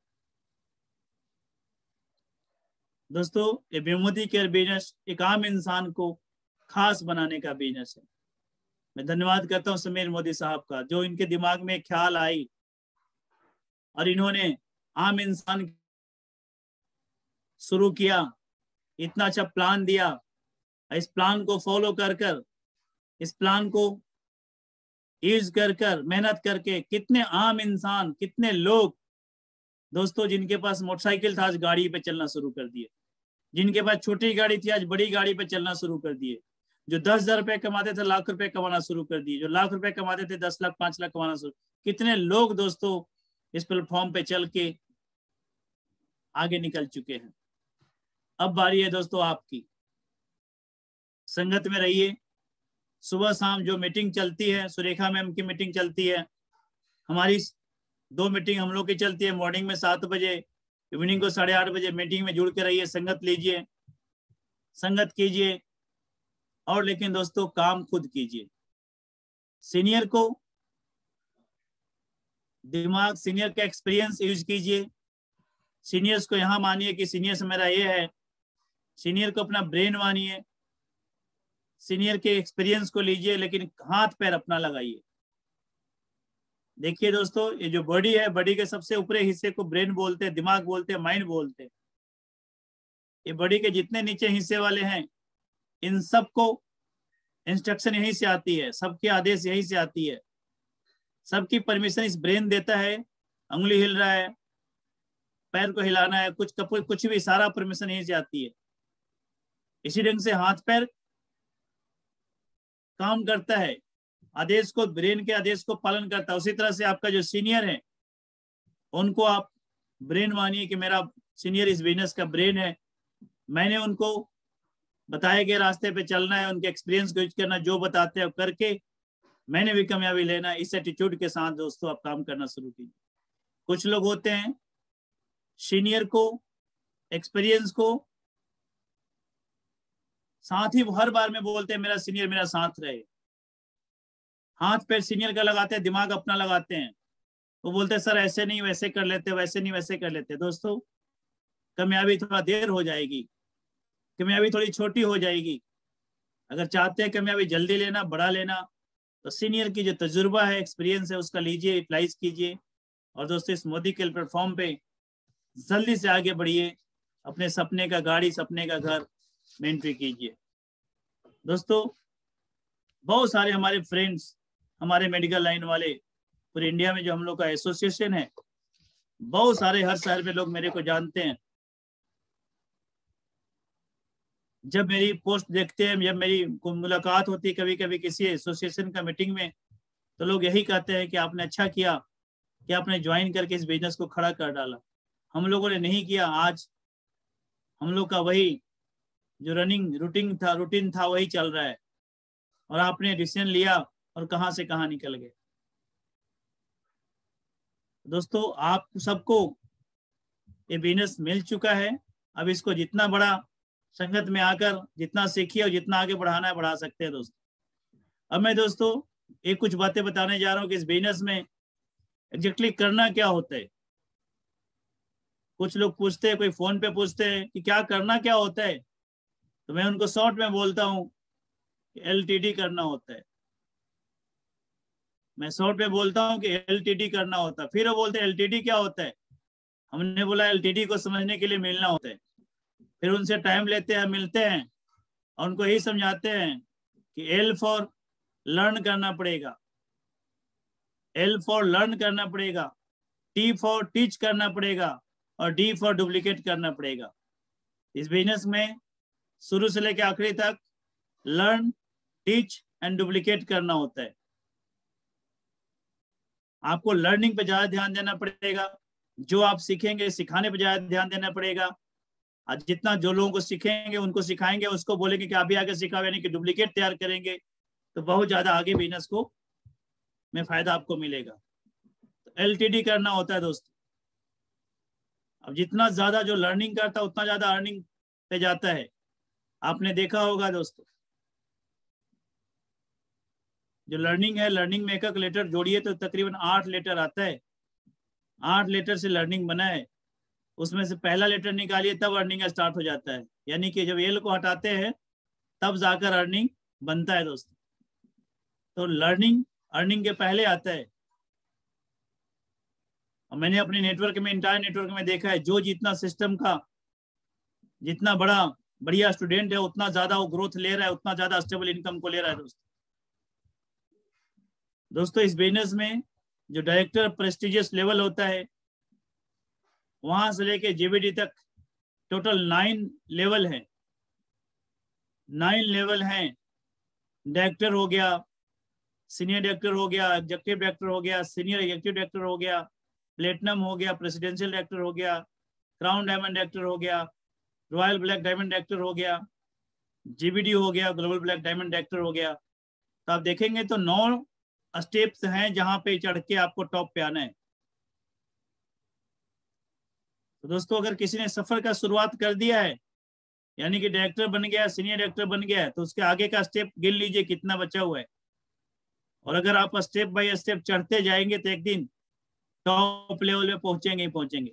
दोस्तों ये विमुक्ति केयर बिजनेस एक आम इंसान को खास बनाने का बिजनेस है। मैं धन्यवाद करता हूं समीर मोदी साहब का, जो इनके दिमाग में ख्याल आई और इन्होंने आम इंसान शुरू किया, इतना अच्छा प्लान दिया। इस प्लान को फॉलो कर कर, इस प्लान को यूज कर कर, मेहनत करके कितने आम इंसान, कितने लोग दोस्तों जिनके पास मोटरसाइकिल था आज गाड़ी पे चलना शुरू कर दिए, जिनके पास छोटी गाड़ी थी आज बड़ी गाड़ी पे चलना शुरू कर दिए, जो 10,000 रुपए कमाते थे लाख रुपए कमाना शुरू कर दिए, जो लाख रुपए कमाते थे 10 लाख 5 लाख कमाना शुरू। कितने लोग दोस्तों इस प्लेटफॉर्म पे चल के आगे निकल चुके हैं। अब बारी है दोस्तों आपकी, संगत में रहिए। सुबह शाम जो मीटिंग चलती है, सुरेखा मैम की मीटिंग चलती है, हमारी 2 मीटिंग हम लोग की चलती है, मॉर्निंग में 7 बजे, इवनिंग को 8:30 बजे। मीटिंग में जुड़ के रहिए, संगत लीजिए, संगत कीजिए, और लेकिन दोस्तों काम खुद कीजिए। सीनियर को दिमाग, सीनियर का एक्सपीरियंस यूज कीजिए। सीनियर्स को यहाँ मानिए कि सीनियर से मेरा ये है, सीनियर को अपना ब्रेन मानिए, सीनियर के एक्सपीरियंस को लीजिए, लेकिन हाथ पैर अपना लगाइए। देखिए दोस्तों, ये जो बॉडी है, बॉडी के सबसे ऊपरी हिस्से को ब्रेन बोलते हैं, दिमाग बोलते हैं, माइंड बोलते हैं। ये बॉडी के जितने नीचे हिस्से वाले हैं, इन सबको इंस्ट्रक्शन यहीं से आती है, सबके आदेश यहीं से आती है, सबकी परमिशन इस ब्रेन देता है। उंगली हिल रहा है, पैर को हिलाना है, कुछ भी, सारा परमिशन यहीं से आती है। इसी ढंग से हाथ पैर काम करता है, आदेश को, ब्रेन के आदेश को पालन करता है। उसी तरह से आपका जो सीनियर है, उनको आप ब्रेन मानिए कि मेरा सीनियर इस बिजनेस का ब्रेन है, मैंने उनको बताए गए रास्ते पे चलना है, उनके एक्सपीरियंस को यूज करना, जो बताते हैं करके मैंने भी कामयाबी लेना है। इस एटीट्यूड के साथ दोस्तों आप काम करना शुरू कीजिए। कुछ लोग होते हैं सीनियर को, एक्सपीरियंस को साथ ही हर बार में बोलते हैं मेरा सीनियर मेरा साथ रहे, हाथ पैर सीनियर का लगाते हैं, दिमाग अपना लगाते हैं। वो बोलते हैं सर ऐसे नहीं वैसे कर लेते, वैसे नहीं वैसे कर लेते। दोस्तों कामयाबी थोड़ा देर हो जाएगी, कामयाबी थोड़ी छोटी हो जाएगी। अगर चाहते हैं कामयाबी जल्दी लेना, बड़ा लेना, तो सीनियर की जो तजुर्बा है, एक्सपीरियंस है, उसका लीजिए, यूटिलाइज कीजिए। और दोस्तों इस मोदी के प्लेटफॉर्म पे जल्दी से आगे बढ़िए, अपने सपने का गाड़ी, सपने का घर में एंट्री कीजिए। दोस्तों बहुत सारे हमारे फ्रेंड्स, हमारे मेडिकल लाइन वाले, पूरे इंडिया में जो हम लोग का एसोसिएशन है, बहुत सारे हर शहर में लोग मेरे को जानते हैं। जब मेरी पोस्ट देखते हैं, जब मेरी मुलाकात होती है कभी कभी किसी एसोसिएशन का मीटिंग में, तो लोग यही कहते हैं कि आपने अच्छा किया कि आपने ज्वाइन करके इस बिजनेस को खड़ा कर डाला। हम लोगों ने नहीं किया, आज हम लोग का वही जो रनिंग रूटीन था वही चल रहा है, और आपने डिसीजन लिया और कहां से कहां निकल गए। दोस्तों आप सबको ये बिजनेस मिल चुका है, अब इसको जितना बड़ा संगत में आकर जितना सीखिए और जितना आगे बढ़ाना है बढ़ा सकते हैं दोस्तों। अब मैं दोस्तों एक कुछ बातें बताने जा रहा हूँ कि इस बिजनेस में एग्जैक्टली करना क्या होता है। कुछ लोग पूछते हैं, कोई फोन पे पूछते हैं कि क्या करना क्या होता है, तो मैं उनको शॉर्ट में बोलता हूँ LTD करना होता है। मैं शॉर्ट में बोलता हूँ कि LTD करना होता है। फिर वो बोलते हैं LTD क्या होता है, हमने बोला LTD को समझने के लिए मिलना होता है। फिर उनसे टाइम लेते हैं, मिलते हैं, और उनको यही समझाते हैं कि L फॉर लर्न करना पड़ेगा, L फॉर लर्न करना पड़ेगा, T फॉर टीच करना पड़ेगा और D फॉर डुप्लीकेट करना पड़ेगा। इस बिजनेस में शुरू से लेकर आखिरी तक लर्न, टीच एंड डुप्लीकेट करना होता है। आपको लर्निंग पे ज्यादा ध्यान देना पड़ेगा, जो आप सीखेंगे सिखाने पे ज्यादा ध्यान देना पड़ेगा। आज जितना जो लोगों को सीखेंगे उनको सिखाएंगे, उसको बोलेंगे कि आप भी आगे सिखाओ, यानी कि डुप्लीकेट तैयार करेंगे, तो बहुत ज्यादा आगे बिजनेस को में फायदा आपको मिलेगा। तो LTD करना होता है दोस्तों। अब जितना ज्यादा जो लर्निंग करता है उतना ज्यादा अर्निंग पे जाता है। आपने देखा होगा दोस्तों, जो लर्निंग है, लर्निंग में एक लेटर जोड़िए तो तकरीबन 8 लेटर आता है। 8 लेटर से लर्निंग बना है, उसमें से पहला लेटर निकालिए तब अर्निंग स्टार्ट हो जाता है, यानी कि जब L को हटाते हैं तब जाकर अर्निंग बनता है दोस्तों। तो लर्निंग अर्निंग के पहले आता है। और मैंने अपने नेटवर्क में, इंटायर नेटवर्क में देखा है, जो जितना सिस्टम का जितना बढ़िया स्टूडेंट है उतना ज्यादा वो ग्रोथ ले रहा है, उतना ज्यादा स्टेबल इनकम को ले रहा है दोस्तों। इस बिजनेस में जो डायरेक्टर प्रेस्टिजियस लेवल होता है, वहां से लेके JBD तक टोटल 9 लेवल है। 9 लेवल हैं। डायरेक्टर हो गया, सीनियर डायरेक्टर हो गया, एग्जीक्यूटिव डायरेक्टर हो गया, सीनियर एग्जीक्यूटिव डायरेक्टर हो गया, प्लेटिनम हो गया, प्रेसिडेंशियल डायरेक्टर हो गया, क्राउन डायमंड डायरेक्टर हो गया, रॉयल ब्लैक डायमंड डायरेक्टर हो गया, JBD हो गया, ग्लोबल ब्लैक डायमंड डायरेक्टर हो गया। तो आप देखेंगे तो 9 स्टेप्स हैं जहां पे चढ़ के आपको टॉप पे आना है। तो दोस्तों, अगर किसी ने सफर का शुरुआत कर दिया है, यानी कि डायरेक्टर बन गया, सीनियर डायरेक्टर बन गया है, तो उसके आगे का स्टेप गिन लीजिए कितना बचा हुआ है। और अगर आप स्टेप बाय स्टेप चढ़ते जाएंगे तो एक दिन टॉप लेवल पे पहुंचेंगे ही पहुंचेंगे।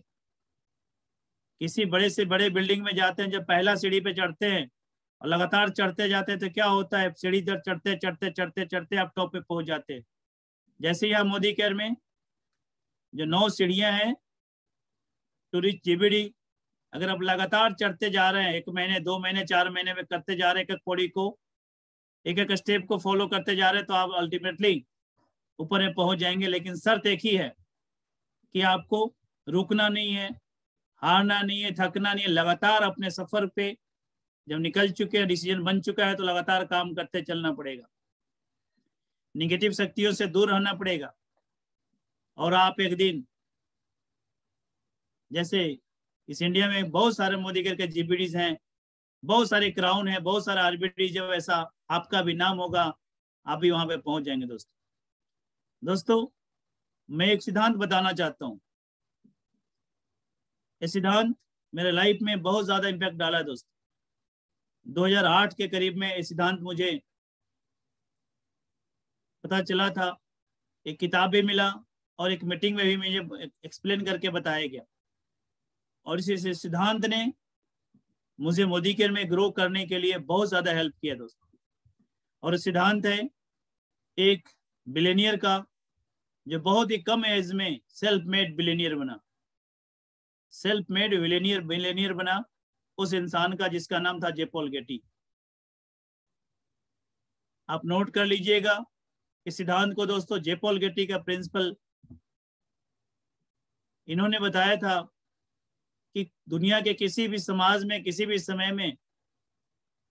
किसी बड़े से बड़े बिल्डिंग में जाते हैं, जब पहला सीढ़ी पे चढ़ते हैं और लगातार चढ़ते जाते हैं तो क्या होता है, सीढ़ी पर चढ़ते चढ़ते चढ़ते चढ़ते आप टॉप पे पहुंच जाते हैं। जैसे यहाँ मोदी केयर में जो 9 सीढ़ियां हैं टू रीच JBD, अगर आप लगातार चढ़ते जा रहे हैं, 1 महीने 2 महीने 4 महीने में करते जा रहे हैं, एक एक पौड़ी को, एक एक स्टेप को फॉलो करते जा रहे हैं, तो आप अल्टीमेटली ऊपर में पहुंच जाएंगे। लेकिन शर्त एक ही है कि आपको रुकना नहीं है, हारना नहीं है, थकना नहीं है। लगातार अपने सफर पे जब निकल चुके हैं, डिसीजन बन चुका है, तो लगातार काम करते चलना पड़ेगा। निगेटिव शक्तियों से दूर रहना पड़ेगा। और आप एक दिन, जैसे इस इंडिया में बहुत सारे मोदी केयर के JBDs हैं, बहुत सारे क्राउन है, बहुत सारे RBD, जब ऐसा आपका भी नाम होगा आप भी वहां पे पहुंच जाएंगे दोस्तों। मैं एक सिद्धांत बताना चाहता हूं। ये सिद्धांत मेरे लाइफ में बहुत ज्यादा इम्पैक्ट डाला है दोस्तों। 2008 के करीब में ये सिद्धांत मुझे पता चला था, एक किताब भी मिला और एक मीटिंग में भी मुझे एक्सप्लेन करके बताया गया। और इस सिद्धांत ने मुझे मोदी केयर में ग्रो करने के लिए बहुत ज्यादा हेल्प किया दोस्तों। और सिद्धांत है एक बिलियनियर का, जो बहुत ही कम एज में सेल्फ मेड बिलियनियर बना, सेल्फ मेड बिलियनियर बना, उस इंसान का जिसका नाम था जे पॉल गेटी। आप नोट कर लीजिएगा इस सिद्धांत को दोस्तों। जे पॉल गेटी का प्रिंसिपल, इन्होंने बताया था कि दुनिया के किसी भी समाज में, किसी भी समय में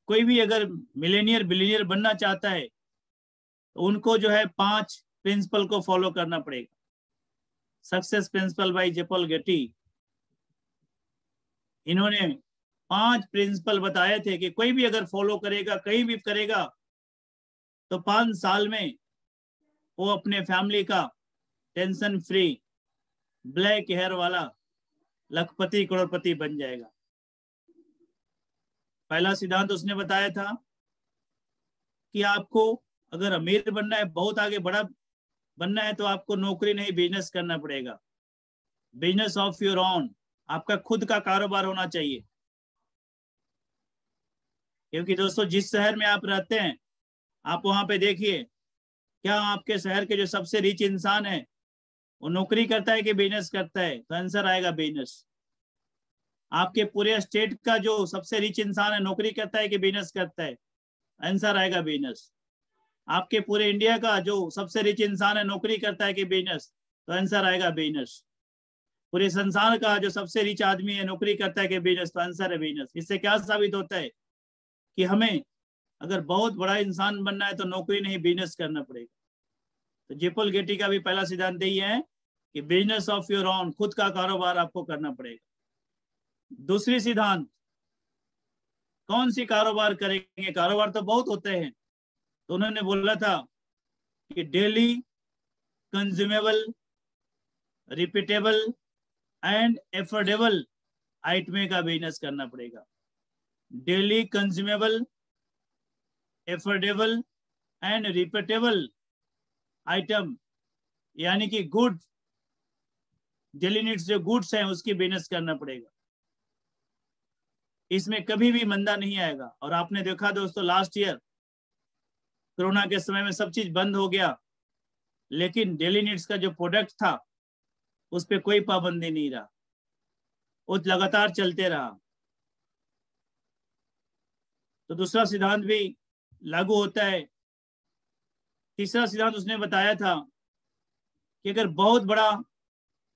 कोई भी अगर मिलेनियर बिलियनियर बनना चाहता है तो उनको जो है 5 प्रिंसिपल को फॉलो करना पड़ेगा। Success principal by J Paul Getty, इन्होंने 5 प्रिंसिपल बताए थे कि कोई भी अगर फॉलो करेगा, कहीं भी करेगा, तो 5 साल में वो अपने फैमिली का टेंशन फ्री, ब्लैक हेयर वाला लखपति करोड़पति बन जाएगा। पहला सिद्धांत उसने बताया था कि आपको अगर अमीर बनना है, बहुत आगे बड़ा बनना है, तो आपको नौकरी नहीं, बिजनेस करना पड़ेगा। बिजनेस ऑफ योर ओन, आपका खुद का कारोबार होना चाहिए। क्योंकि दोस्तों, जिस शहर में आप रहते हैं, आप वहां पे देखिए, क्या आपके शहर के जो सबसे रिच इंसान है वो नौकरी करता है कि बिजनेस करता है? तो आंसर आएगा बिजनेस। आपके पूरे स्टेट का जो सबसे रिच इंसान है नौकरी करता है कि बिजनेस करता है? आंसर आएगा बिजनेस। आपके पूरे इंडिया का जो सबसे रिच इंसान है नौकरी करता है कि बिजनेस? तो आंसर आएगा बिजनेस। पूरे संसार का जो सबसे रिच आदमी है नौकरी करता है कि बिजनेस? तो आंसर है बिजनेस। इससे क्या साबित होता है कि हमें अगर बहुत बड़ा इंसान बनना है तो नौकरी नहीं बिजनेस करना पड़ेगा। तो जेपॉल गेटी का भी पहला सिद्धांत यही है कि बिजनेस ऑफ योर ओन, खुद का कारोबार आपको करना पड़ेगा। दूसरी सिद्धांत, कौन सी कारोबार करेंगे? कारोबार तो बहुत होते हैं। तो उन्होंने बोला था कि daily consumable, repeatable and affordable item का बिजनेस करना पड़ेगा। Daily consumable, affordable and repeatable item, यानी कि गुड, डेली नीड्स जो गुड्स हैं उसकी बिजनेस करना पड़ेगा। इसमें कभी भी मंदा नहीं आएगा। और आपने देखा दोस्तों, लास्ट ईयर कोरोना के समय में सब चीज बंद हो गया, लेकिन डेली नीड्स का जो प्रोडक्ट था उस पर कोई पाबंदी नहीं रहा, वो लगातार चलते रहा। तो दूसरा सिद्धांत भी लागू होता है। तीसरा सिद्धांत उसने बताया था कि अगर बहुत बड़ा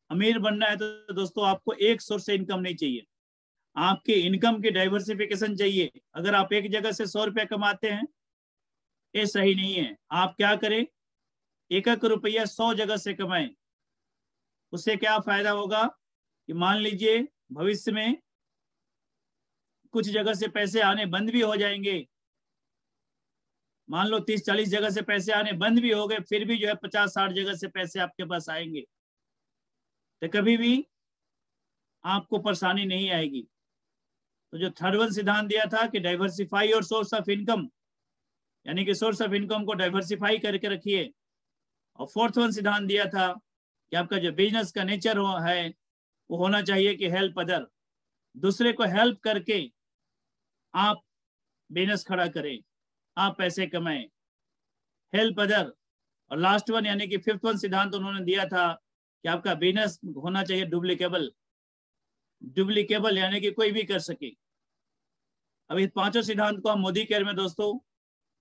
अमीर बनना है तो दोस्तों आपको एक सोर्स से इनकम नहीं चाहिए, आपकी इनकम की डाइवर्सिफिकेशन चाहिए। अगर आप एक जगह से 100 रुपया कमाते हैं, ये सही नहीं है। आप क्या करें, एक रुपया 100 जगह से कमाएं। उससे क्या फायदा होगा कि मान लीजिए भविष्य में कुछ जगह से पैसे आने बंद भी हो जाएंगे, मान लो 30-40 जगह से पैसे आने बंद भी हो गए, फिर भी जो है 50-60 जगह से पैसे आपके पास आएंगे, तो कभी भी आपको परेशानी नहीं आएगी। तो जो थर्ड वन सिद्धांत दिया था कि diversify your source of income, यानी कि सोर्स ऑफ इनकम को डाइवर्सिफाई करके रखिए। और फोर्थ वन सिद्धांत दिया था कि आपका जो बिजनेस का नेचर है वो होना चाहिए कि हेल्प अदर, दूसरे को हेल्प करके आप बिजनेस खड़ा करें, आप पैसे कमाएं, हेल्प अदर। और लास्ट वन यानी कि फिफ्थ वन सिद्धांत उन्होंने दिया था कि आपका बिजनेस होना चाहिए डुप्लीकेबल। डुप्लीकेबल यानी कि कोई भी कर सके। अब इस पांचों सिद्धांत को हम मोदी केयर में दोस्तों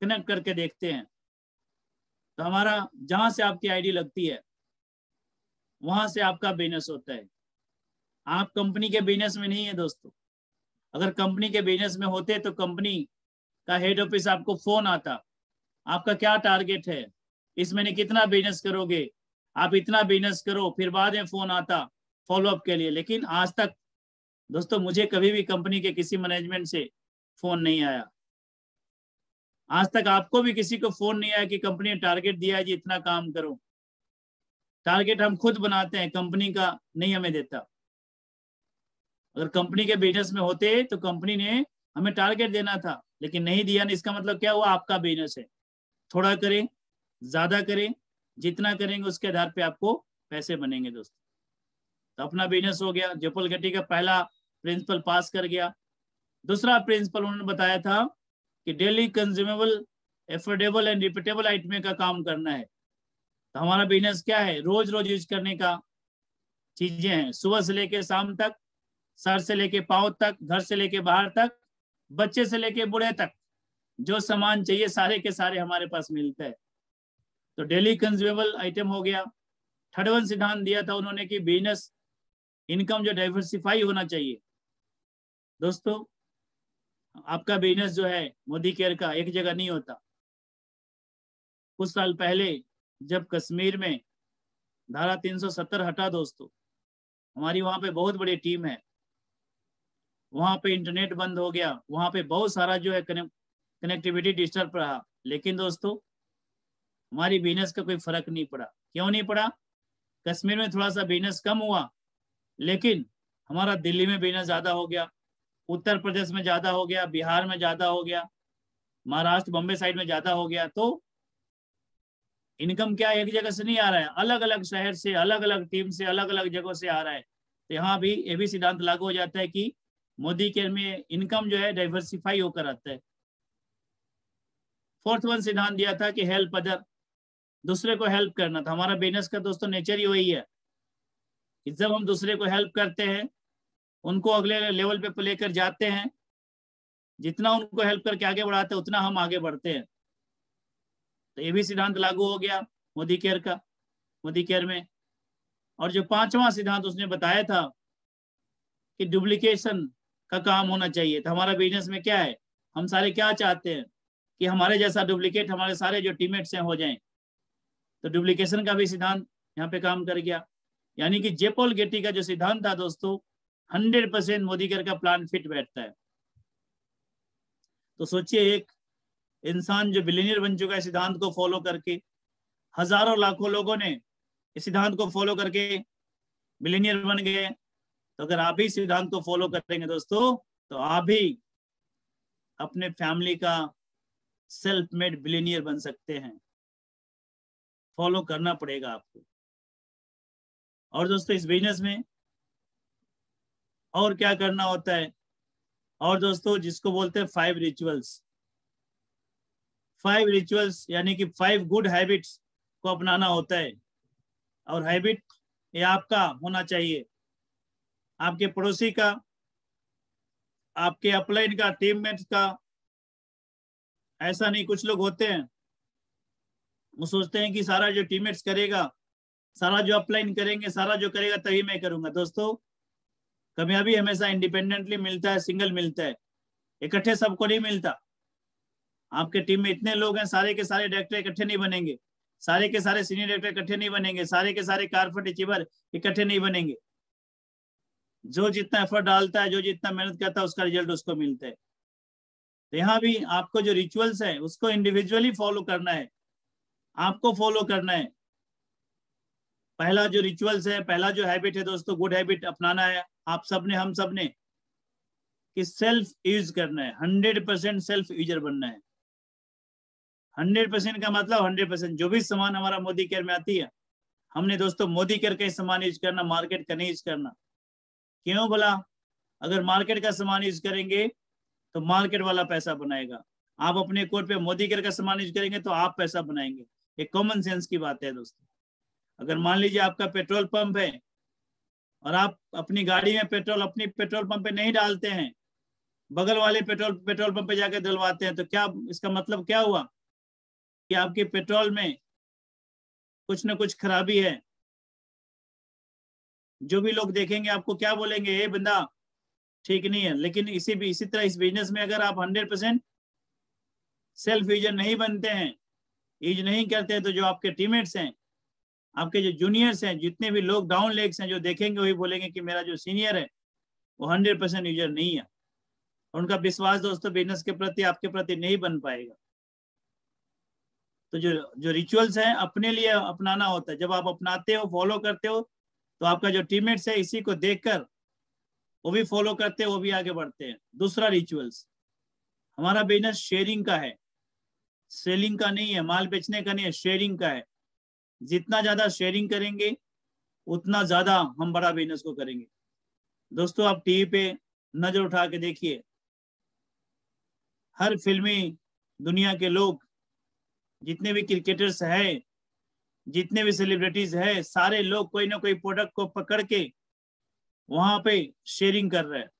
कनेक्ट करके देखते हैं। तो हमारा जहां से आपकी आईडी लगती है वहां से आपका बिजनेस होता है। आप कंपनी के बिजनेस में नहीं है दोस्तों। अगर कंपनी के बिजनेस में होते तो कंपनी का हेड ऑफिस आपको फोन आता, आपका क्या टारगेट है, इस महीने कितना बिजनेस करोगे, आप इतना बिजनेस करो, फिर बाद में फोन आता फॉलोअप के लिए। लेकिन आज तक दोस्तों मुझे कभी भी कंपनी के किसी मैनेजमेंट से फोन नहीं आया। आज तक आपको भी किसी को फोन नहीं आया कि कंपनी ने टारगेट दिया है जी इतना काम करो। टारगेट हम खुद बनाते हैं, कंपनी का नहीं हमें देता। अगर कंपनी के बिजनेस में होते तो कंपनी ने हमें टारगेट देना था, लेकिन नहीं दिया। ना इसका मतलब क्या हुआ, आपका बिजनेस है, थोड़ा करें ज्यादा करें, जितना करेंगे उसके आधार पे आपको पैसे बनेंगे दोस्तों। तो अपना बिजनेस हो गया, जेपॉल गेटी का पहला प्रिंसिपल पास कर गया। दूसरा प्रिंसिपल उन्होंने बताया था कि daily consumable, affordable and repeatable item का काम करना है। तो हमारा बिजनेस क्या है, रोज रोज यूज करने का चीजें हैं, सुबह से लेके शाम तक, सर से लेके पांव तक, घर से लेके बाहर तक, बच्चे से लेके बूढ़े तक, जो सामान चाहिए सारे के सारे हमारे पास मिलता है। तो डेली कंज्यूमेबल आइटम हो गया। थर्ड वन सिद्धांत दिया था उन्होंने कि बिजनेस इनकम जो डाइवर्सिफाई होना चाहिए। दोस्तों आपका बिजनेस जो है मोदी केयर का एक जगह नहीं होता। कुछ साल पहले जब कश्मीर में धारा 370 हटा दोस्तों, हमारी वहां पे बहुत बड़ी टीम है, वहां पे इंटरनेट बंद हो गया, वहां पे बहुत सारा जो है कनेक्टिविटी डिस्टर्ब रहा। लेकिन दोस्तों हमारी बिजनेस का कोई फर्क नहीं पड़ा। क्यों नहीं पड़ा? कश्मीर में थोड़ा सा बिजनेस कम हुआ, लेकिन हमारा दिल्ली में बिजनेस ज्यादा हो गया, उत्तर प्रदेश में ज्यादा हो गया, बिहार में ज्यादा हो गया, महाराष्ट्र बॉम्बे साइड में ज्यादा हो गया। तो इनकम क्या एक जगह से नहीं आ रहा है, अलग अलग शहर से, अलग अलग टीम से, अलग अलग जगहों से आ रहा है। तो यहाँ भी ये भी सिद्धांत लागू हो जाता है कि मोदी केयर में इनकम जो है डाइवर्सिफाई होकर आता है। फोर्थ वन सिद्धांत दिया था कि हेल्प अदर, दूसरे को हेल्प करना था। हमारा बिजनेस का दोस्तों नेचर ही वही है कि जब हम दूसरे को हेल्प करते हैं उनको अगले लेवल पे लेकर जाते हैं। जितना उनको हेल्प करके आगे बढ़ाते हैं उतना हम आगे बढ़ते हैं। तो ये भी सिद्धांत लागू हो गया मोदी केयर का, मोदी केयर में। और जो 5वां सिद्धांत उसने बताया था कि डुप्लीकेशन का काम होना चाहिए। तो हमारा बिजनेस में क्या है, हम सारे क्या चाहते हैं कि हमारे जैसा डुप्लीकेट हमारे सारे जो टीममेट्स हैं हो जाएं। तो डुप्लीकेशन का भी सिद्धांत यहाँ पे काम कर गया। यानी कि जे पॉल गेटी का जो सिद्धांत था दोस्तों, 100% मोदी केयर का प्लान फिट बैठता है। तो सोचिए, एक इंसान जो बिलियनियर बन चुका है सिद्धांत को फॉलो करके, हजारों लाखों लोगों ने इस सिद्धांत को फॉलो करके बिलियनियर बन गए। तो अगर आप भी सिद्धांत को फॉलो करेंगे दोस्तों, तो आप भी अपने फैमिली का सेल्फ मेड बिलियनियर बन सकते हैं। फॉलो करना पड़ेगा आपको। और दोस्तों इस बिजनेस में और क्या करना होता है, और दोस्तों जिसको बोलते हैं 5 रिचुअल्स। 5 रिचुअल्स यानी कि 5 गुड हैबिट्स को अपनाना होता है। और हैबिट ये आपका होना चाहिए, आपके पड़ोसी का, आपके अपलाइन का, टीममेट्स का। ऐसा नहीं, कुछ लोग होते हैं वो सोचते हैं कि सारा जो टीममेट्स करेगा, सारा जो अपलाइन करेंगे, सारा जो करेगा तभी मैं करूंगा। दोस्तों कामयाबी हमेशा इंडिपेंडेंटली मिलता है, सिंगल मिलता है, इकट्ठे सबको नहीं मिलता। आपके टीम में इतने लोग हैं, सारे के सारे डायरेक्टर इकट्ठे नहीं बनेंगे, सारे के सारे सीनियर डायरेक्टर इकट्ठे नहीं बनेंगे, सारे के सारे कारपोरेट अचीवर इकट्ठे नहीं बनेंगे। जो जितना एफर्ट डालता है, जो जितना मेहनत करता है, उसका रिजल्ट उसको मिलता है। तो यहाँ भी आपको जो रिचुअल्स है उसको इंडिविजुअली फॉलो करना है, आपको फॉलो करना है। पहला जो रिचुअल्स है, पहला जो हैबिट है दोस्तों, गुड हैबिट अपनाना है आप सबने, हम सबने, कि सेल्फ यूज करना है। 100% सेल्फ यूजर बनना है। 100% का मतलब 100%। जो भी सामान हमारा मोदी केयर में आती है, हमने दोस्तों मोदी केयर का सामान यूज करना, मार्केट का नहीं यूज करना। क्यों बोला? अगर मार्केट का सामान यूज करेंगे तो मार्केट वाला पैसा बनाएगा, आप अपने कोड पे मोदी केयर का सामान यूज करेंगे तो आप पैसा बनाएंगे। एक कॉमन सेंस की बात है दोस्तों। अगर मान लीजिए आपका पेट्रोल पंप है और आप अपनी गाड़ी में पेट्रोल अपनी पेट्रोल पंप पे नहीं डालते हैं, बगल वाले पेट्रोल पंप पे जाकर डलवाते हैं, तो क्या इसका मतलब क्या हुआ कि आपके पेट्रोल में कुछ ना कुछ खराबी है। जो भी लोग देखेंगे आपको क्या बोलेंगे, ये बंदा ठीक नहीं है। लेकिन इसी तरह इस बिजनेस में अगर आप 100% सेल्फ यूजर नहीं बनते हैं, यूज नहीं करते हैं, तो जो आपके टीममेट्स हैं, आपके जो जूनियर्स हैं, जितने भी लोग डाउन लेग्स हैं, जो देखेंगे वही बोलेंगे कि मेरा जो सीनियर है वो 100% यूजर नहीं है। उनका विश्वास दोस्तों बिजनेस के प्रति, आपके प्रति नहीं बन पाएगा। तो जो रिचुअल्स हैं अपने लिए अपनाना होता है। जब आप अपनाते हो, फॉलो करते हो, तो आपका जो टीममेट्स है इसी को देखकर वो भी फॉलो करते हैं, वो भी आगे बढ़ते हैं। दूसरा रिचुअल्स, हमारा बिजनेस शेयरिंग का है, सेलिंग का नहीं है, माल बेचने का नहीं है, शेयरिंग का है। जितना ज्यादा शेयरिंग करेंगे उतना ज्यादा हम बड़ा बिजनेस को करेंगे। दोस्तों आप टीवी पे नजर उठा के देखिए, हर फिल्मी दुनिया के लोग, जितने भी क्रिकेटर्स हैं, जितने भी सेलिब्रिटीज हैं, सारे लोग कोई ना कोई प्रोडक्ट को पकड़ के वहां पे शेयरिंग कर रहे हैं।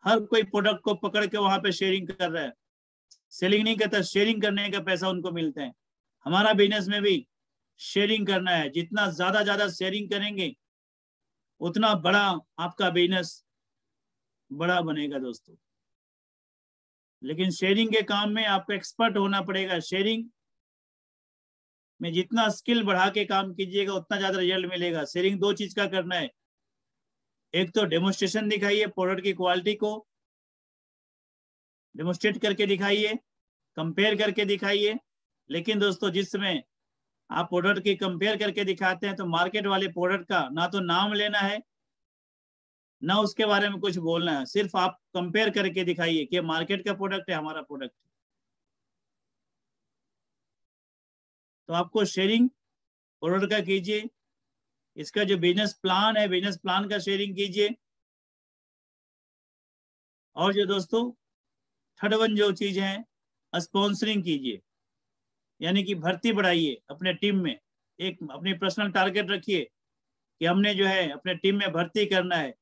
हर कोई प्रोडक्ट को पकड़ के वहां पे शेयरिंग कर रहा है। सेलिंग नहीं करता, शेयरिंग करने का पैसा उनको मिलता है। हमारा बिजनेस में भी शेयरिंग करना है। जितना ज्यादा शेयरिंग करेंगे उतना बड़ा आपका बिजनेस बड़ा बनेगा दोस्तों। लेकिन शेयरिंग के काम में आपको एक्सपर्ट होना पड़ेगा। शेयरिंग में जितना स्किल बढ़ा के काम कीजिएगा उतना ज्यादा रिजल्ट मिलेगा। शेयरिंग 2 चीज का करना है, एक तो डेमोन्स्ट्रेशन दिखाइए, प्रोडक्ट की क्वालिटी को डेमोन्स्ट्रेट करके दिखाइए, कंपेयर करके दिखाइए। लेकिन दोस्तों जिस समय आप प्रोडक्ट की कंपेयर करके दिखाते हैं, तो मार्केट वाले प्रोडक्ट का ना तो नाम लेना है, ना उसके बारे में कुछ बोलना है। सिर्फ आप कंपेयर करके दिखाइए कि मार्केट का प्रोडक्ट है, हमारा प्रोडक्ट है। तो आपको शेयरिंग प्रोडक्ट का कीजिए, इसका जो बिजनेस प्लान है, बिजनेस प्लान का शेयरिंग कीजिए। और जो दोस्तों थर्ड वन जो चीज है, स्पॉन्सरिंग कीजिए। यानी कि भर्ती बढ़ाइए अपने टीम में। एक अपनी पर्सनल टारगेट रखिए कि हमने जो है अपने टीम में भर्ती करना है।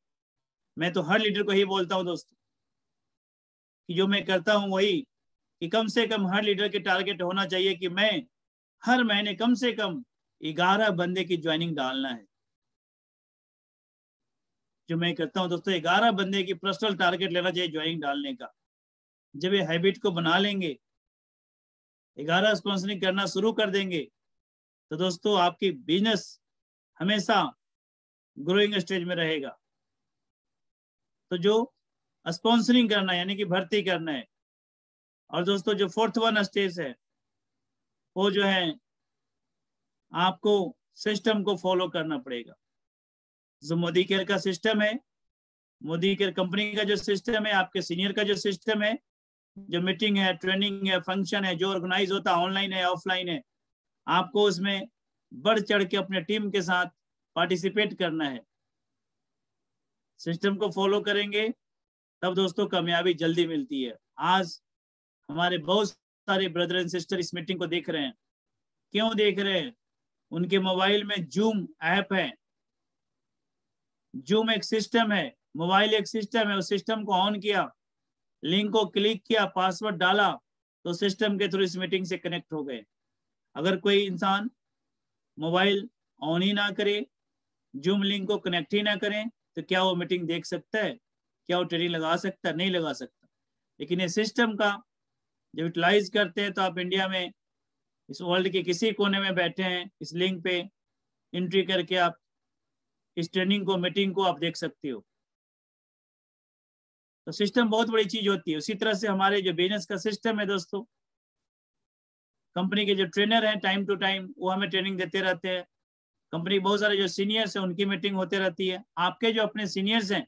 मैं तो हर लीडर को ही बोलता हूँ दोस्तों कि जो मैं करता हूँ वही, कि कम से कम हर लीडर की टारगेट होना चाहिए कि मैं हर महीने कम से कम 11 बंदे की ज्वाइनिंग डालना है। जो मैं करता हूँ दोस्तों, 11 बंदे की पर्सनल टारगेट लेना चाहिए ज्वाइनिंग डालने का। जब ये हैबिट को बना लेंगे, 11 स्पॉन्सरिंग करना शुरू कर देंगे, तो दोस्तों आपकी बिजनेस हमेशा ग्रोइंग स्टेज में रहेगा। तो जो स्पॉन्सरिंग करना है यानी कि भर्ती करना है। और दोस्तों जो 4th वन स्टेज है वो जो है आपको सिस्टम को फॉलो करना पड़ेगा। जो मोदी केयर का सिस्टम है, मोदी केयर कंपनी का जो सिस्टम है, आपके सीनियर का जो सिस्टम है, जो मीटिंग है, ट्रेनिंग है, फंक्शन है, जो ऑर्गेनाइज होता है, ऑनलाइन है, ऑफलाइन है, आपको उसमें बढ़ चढ़ के अपने टीम के साथ पार्टिसिपेट करना है। सिस्टम को फॉलो करेंगे तब दोस्तों कामयाबी जल्दी मिलती है। आज हमारे बहुत सारे ब्रदर एंड सिस्टर इस मीटिंग को देख रहे हैं। क्यों देख रहे हैं? उनके मोबाइल में जूम ऐप है। जूम एक सिस्टम है, मोबाइल एक सिस्टम है। उस सिस्टम को ऑन किया, लिंक को क्लिक किया, पासवर्ड डाला, तो सिस्टम के थ्रू इस मीटिंग से कनेक्ट हो गए। अगर कोई इंसान मोबाइल ऑन ही ना करे, जूम लिंक को कनेक्ट ही ना करें, तो क्या वो मीटिंग देख सकता है? क्या वो ट्रेनिंग लगा सकता है? नहीं लगा सकता। लेकिन ये सिस्टम का जब यूटिलाइज करते हैं तो आप इंडिया में इस वर्ल्ड के किसी कोने में बैठे हैं, इस लिंक पे एंट्री करके आप इस ट्रेनिंग को, मीटिंग को आप देख सकते हो। तो सिस्टम बहुत बड़ी चीज होती है। उसी तरह से हमारे जो बिजनेस का सिस्टम है दोस्तों, कंपनी के जो ट्रेनर हैं टाइम टू टाइम वो हमें ट्रेनिंग देते रहते हैं। कंपनी बहुत सारे जो सीनियर्स हैं उनकी मीटिंग होती रहती है। आपके जो अपने सीनियर्स हैं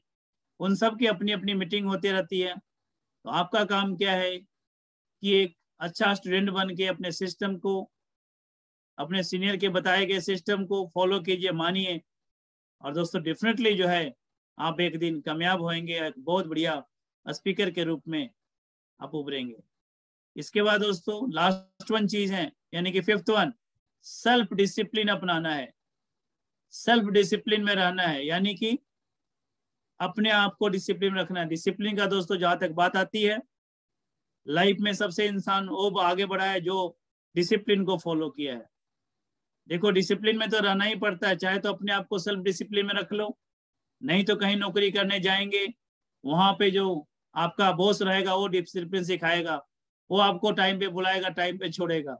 उन सब की अपनी अपनी मीटिंग होती रहती है। तो आपका काम क्या है कि एक अच्छा स्टूडेंट बन के अपने सिस्टम को, अपने सीनियर के बताए गए सिस्टम को फॉलो कीजिए, मानिए, और दोस्तों डेफिनेटली जो है आप एक दिन कामयाब होंगे, एक बहुत बढ़िया स्पीकर के रूप में आप उभरेंगे। इसके बाद दोस्तों लास्ट वन चीज है, यानी कि 5th वन, सेल्फ डिसिप्लिन अपनाना है। सेल्फ डिसिप्लिन में रहना है, यानी कि अपने आप को डिसिप्लिन रखना है। डिसिप्लिन का दोस्तों जहां तक बात आती है, लाइफ में सबसे इंसान वो आगे बढ़ा है जो डिसिप्लिन को फॉलो किया है। देखो डिसिप्लिन में तो रहना ही पड़ता है, चाहे तो अपने आप को सेल्फ डिसिप्लिन में रख लो, नहीं तो कहीं नौकरी करने जाएंगे, वहां पे जो आपका बॉस रहेगा वो डिसिप्लिन सिखाएगा, वो आपको टाइम पे बुलाएगा, टाइम पे छोड़ेगा।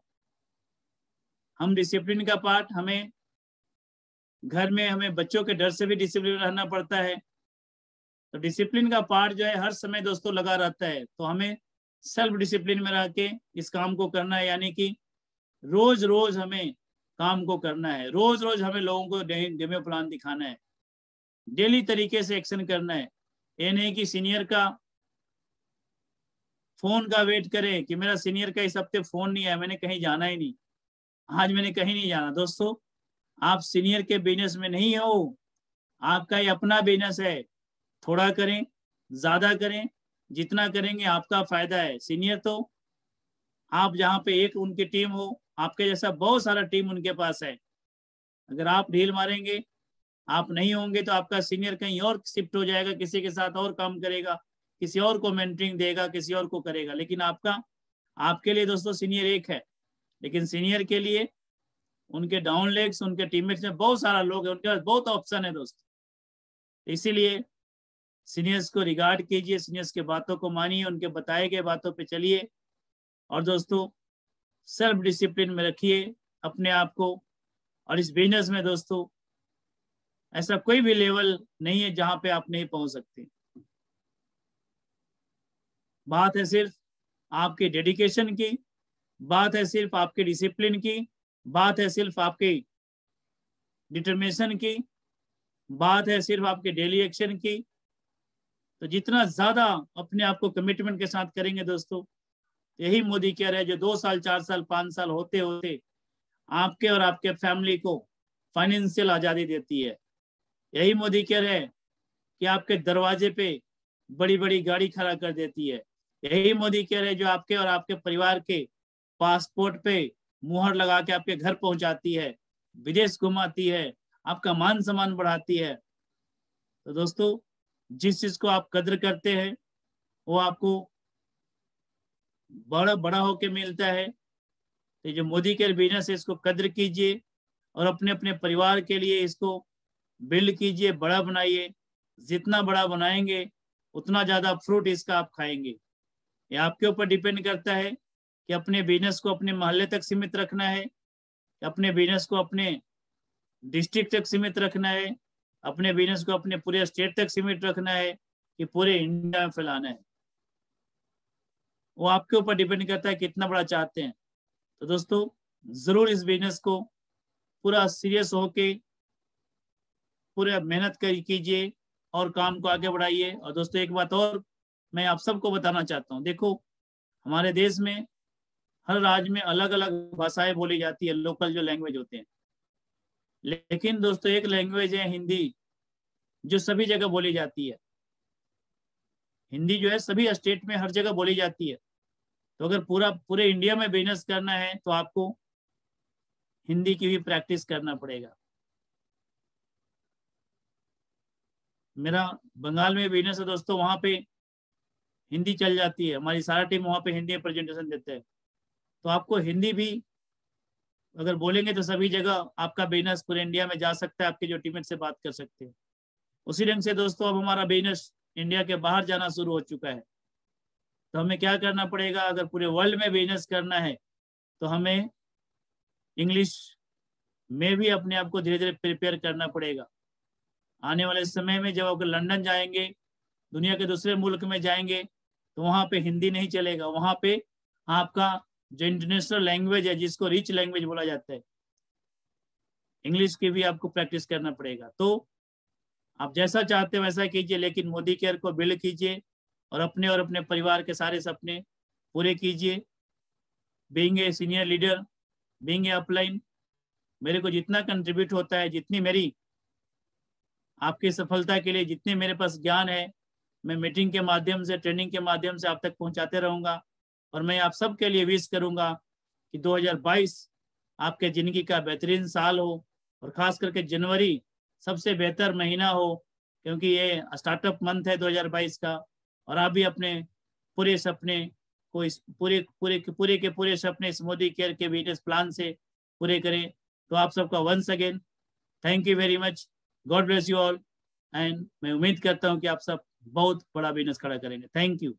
हम डिसिप्लिन का पार्ट, हमें घर में हमें बच्चों के डर से भी डिसिप्लिन रहना पड़ता है। तो डिसिप्लिन का पार्ट जो है हर समय दोस्तों लगा रहता है। तो हमें सेल्फ डिसिप्लिन में रह के इस काम को करना है, यानी कि रोज रोज हमें काम को करना है। रोज रोज हमें लोगों को डेमो प्लान दिखाना है, डेली तरीके से एक्शन करना है। ये नहीं कि सीनियर का फोन का वेट करें कि मेरा सीनियर का इस हफ्ते फोन नहीं आया, मैंने कहीं जाना ही नहीं, आज मैंने कहीं नहीं जाना। दोस्तों आप सीनियर के बिजनेस में नहीं हो, आपका ये अपना बिजनेस है। थोड़ा करें, ज्यादा करें, जितना करेंगे आपका फायदा है। सीनियर तो आप जहाँ पे एक उनकी टीम हो, आपके जैसा बहुत सारा टीम उनके पास है। अगर आप ढील मारेंगे, आप नहीं होंगे, तो आपका सीनियर कहीं और शिफ्ट हो जाएगा, किसी के साथ और काम करेगा, किसी और को मेंटरिंग देगा, किसी और को करेगा। लेकिन आपके लिए दोस्तों सीनियर एक है, लेकिन सीनियर के लिए उनके डाउन लेग्स, उनके टीममेट्स में बहुत सारा लोग है, उनके पास बहुत ऑप्शन है दोस्तों। इसीलिए सीनियर्स को रिगार्ड कीजिए, सीनियर्स के बातों को मानिए, उनके बताए गए बातों पे चलिए, और दोस्तों सेल्फ डिसिप्लिन में रखिए अपने आप को। और इस बिजनेस में दोस्तों ऐसा कोई भी लेवल नहीं है जहां पे आप नहीं पहुंच सकते। बात है सिर्फ आपके डेडिकेशन की, बात है सिर्फ आपके डिसिप्लिन की, बात है सिर्फ आपके डिटर्मिनेशन की, बात है सिर्फ आपके डेली एक्शन की। तो जितना ज्यादा अपने आप को कमिटमेंट के साथ करेंगे दोस्तों, यही मोदी केयर है जो 2 साल, 4 साल, 5 साल होते होते आपके और आपके फैमिली को फाइनेंशियल आजादी देती है। यही मोदी केयर है कि आपके दरवाजे पे बड़ी बड़ी गाड़ी खड़ा कर देती है। यही मोदी केयर है जो आपके और आपके परिवार के पासपोर्ट पे मुहर लगा के आपके घर पहुंचाती है, विदेश घुमाती है, आपका मान सम्मान बढ़ाती है। तो दोस्तों, जिस चीज को आप कद्र करते हैं वो आपको बड़ा बड़ा होके मिलता है। तो जो मोदी केयर बिजनेस है इसको कद्र कीजिए और अपने अपने परिवार के लिए इसको बिल्ड कीजिए, बड़ा बनाइए। जितना बड़ा बनाएंगे उतना ज्यादा फ्रूट इसका आप खाएंगे। ये आपके ऊपर डिपेंड करता है कि अपने बिजनेस को अपने मोहल्ले तक सीमित रखना है, अपने बिजनेस को अपने डिस्ट्रिक्ट तक सीमित रखना है, अपने बिजनेस को अपने पूरे स्टेट तक सीमित रखना है कि पूरे इंडिया में फैलाना है। वो आपके ऊपर डिपेंड करता है कितना बड़ा चाहते हैं। तो दोस्तों, जरूर इस बिजनेस को पूरा सीरियस होके पूरे मेहनत कीजिए और काम को आगे बढ़ाइए। और दोस्तों, एक बात और मैं आप सबको बताना चाहता हूँ। देखो, हमारे देश में हर राज्य में अलग अलग भाषाएं बोली जाती है, लोकल जो लैंग्वेज होते हैं। लेकिन दोस्तों, एक लैंग्वेज है हिंदी, जो सभी जगह बोली जाती है। हिंदी जो है सभी स्टेट में हर जगह बोली जाती है। तो अगर पूरे इंडिया में बिजनेस करना है तो आपको हिंदी की भी प्रैक्टिस करना पड़ेगा। मेरा बंगाल में बिजनेस है दोस्तों, वहां पे हिंदी चल जाती है, हमारी सारा टीम वहां पे हिंदी में प्रेजेंटेशन देते हैं। तो आपको हिंदी भी अगर बोलेंगे तो सभी जगह आपका बिजनेस पूरे इंडिया में जा सकता है, आपके जो टीममेट से बात कर सकते हैं। उसी ढंग से दोस्तों, अब हमारा बिजनेस इंडिया के बाहर जाना शुरू हो चुका है। तो हमें क्या करना पड़ेगा? अगर पूरे वर्ल्ड में बिजनेस करना है तो हमें इंग्लिश में भी अपने आप को धीरे धीरे प्रिपेयर करना पड़ेगा। आने वाले समय में जब आप लंदन जाएंगे, दुनिया के दूसरे मुल्क में जाएंगे, तो वहां पे हिंदी नहीं चलेगा। वहां पे आपका जो इंटरनेशनल लैंग्वेज है, जिसको रिच लैंग्वेज बोला जाता है, इंग्लिश की भी आपको प्रैक्टिस करना पड़ेगा। तो आप जैसा चाहते हैं वैसा कीजिए, लेकिन मोदी केयर को बिल्ड कीजिए और अपने परिवार के सारे सपने पूरे कीजिए। Being a senior leader, being a upline, मेरे को जितना कंट्रीब्यूट होता है, जितनी मेरी आपकी सफलता के लिए जितने मेरे पास ज्ञान है, मैं मीटिंग के माध्यम से, ट्रेनिंग के माध्यम से आप तक पहुंचाते रहूंगा। और मैं आप सबके लिए विश करूंगा कि 2022 आपके जिंदगी का बेहतरीन साल हो, और खास करके जनवरी सबसे बेहतर महीना हो, क्योंकि ये स्टार्टअप मंथ है 2022 का। और आप भी अपने पूरे सपने को इस पूरे सपने इस मोदी केयर के बिजनेस प्लान से पूरे करें। तो आप सबका once again thank you very much, God bless you all. And मैं उम्मीद करता हूं कि आप सब बहुत बड़ा बिजनेस खड़ा करेंगे। Thank you.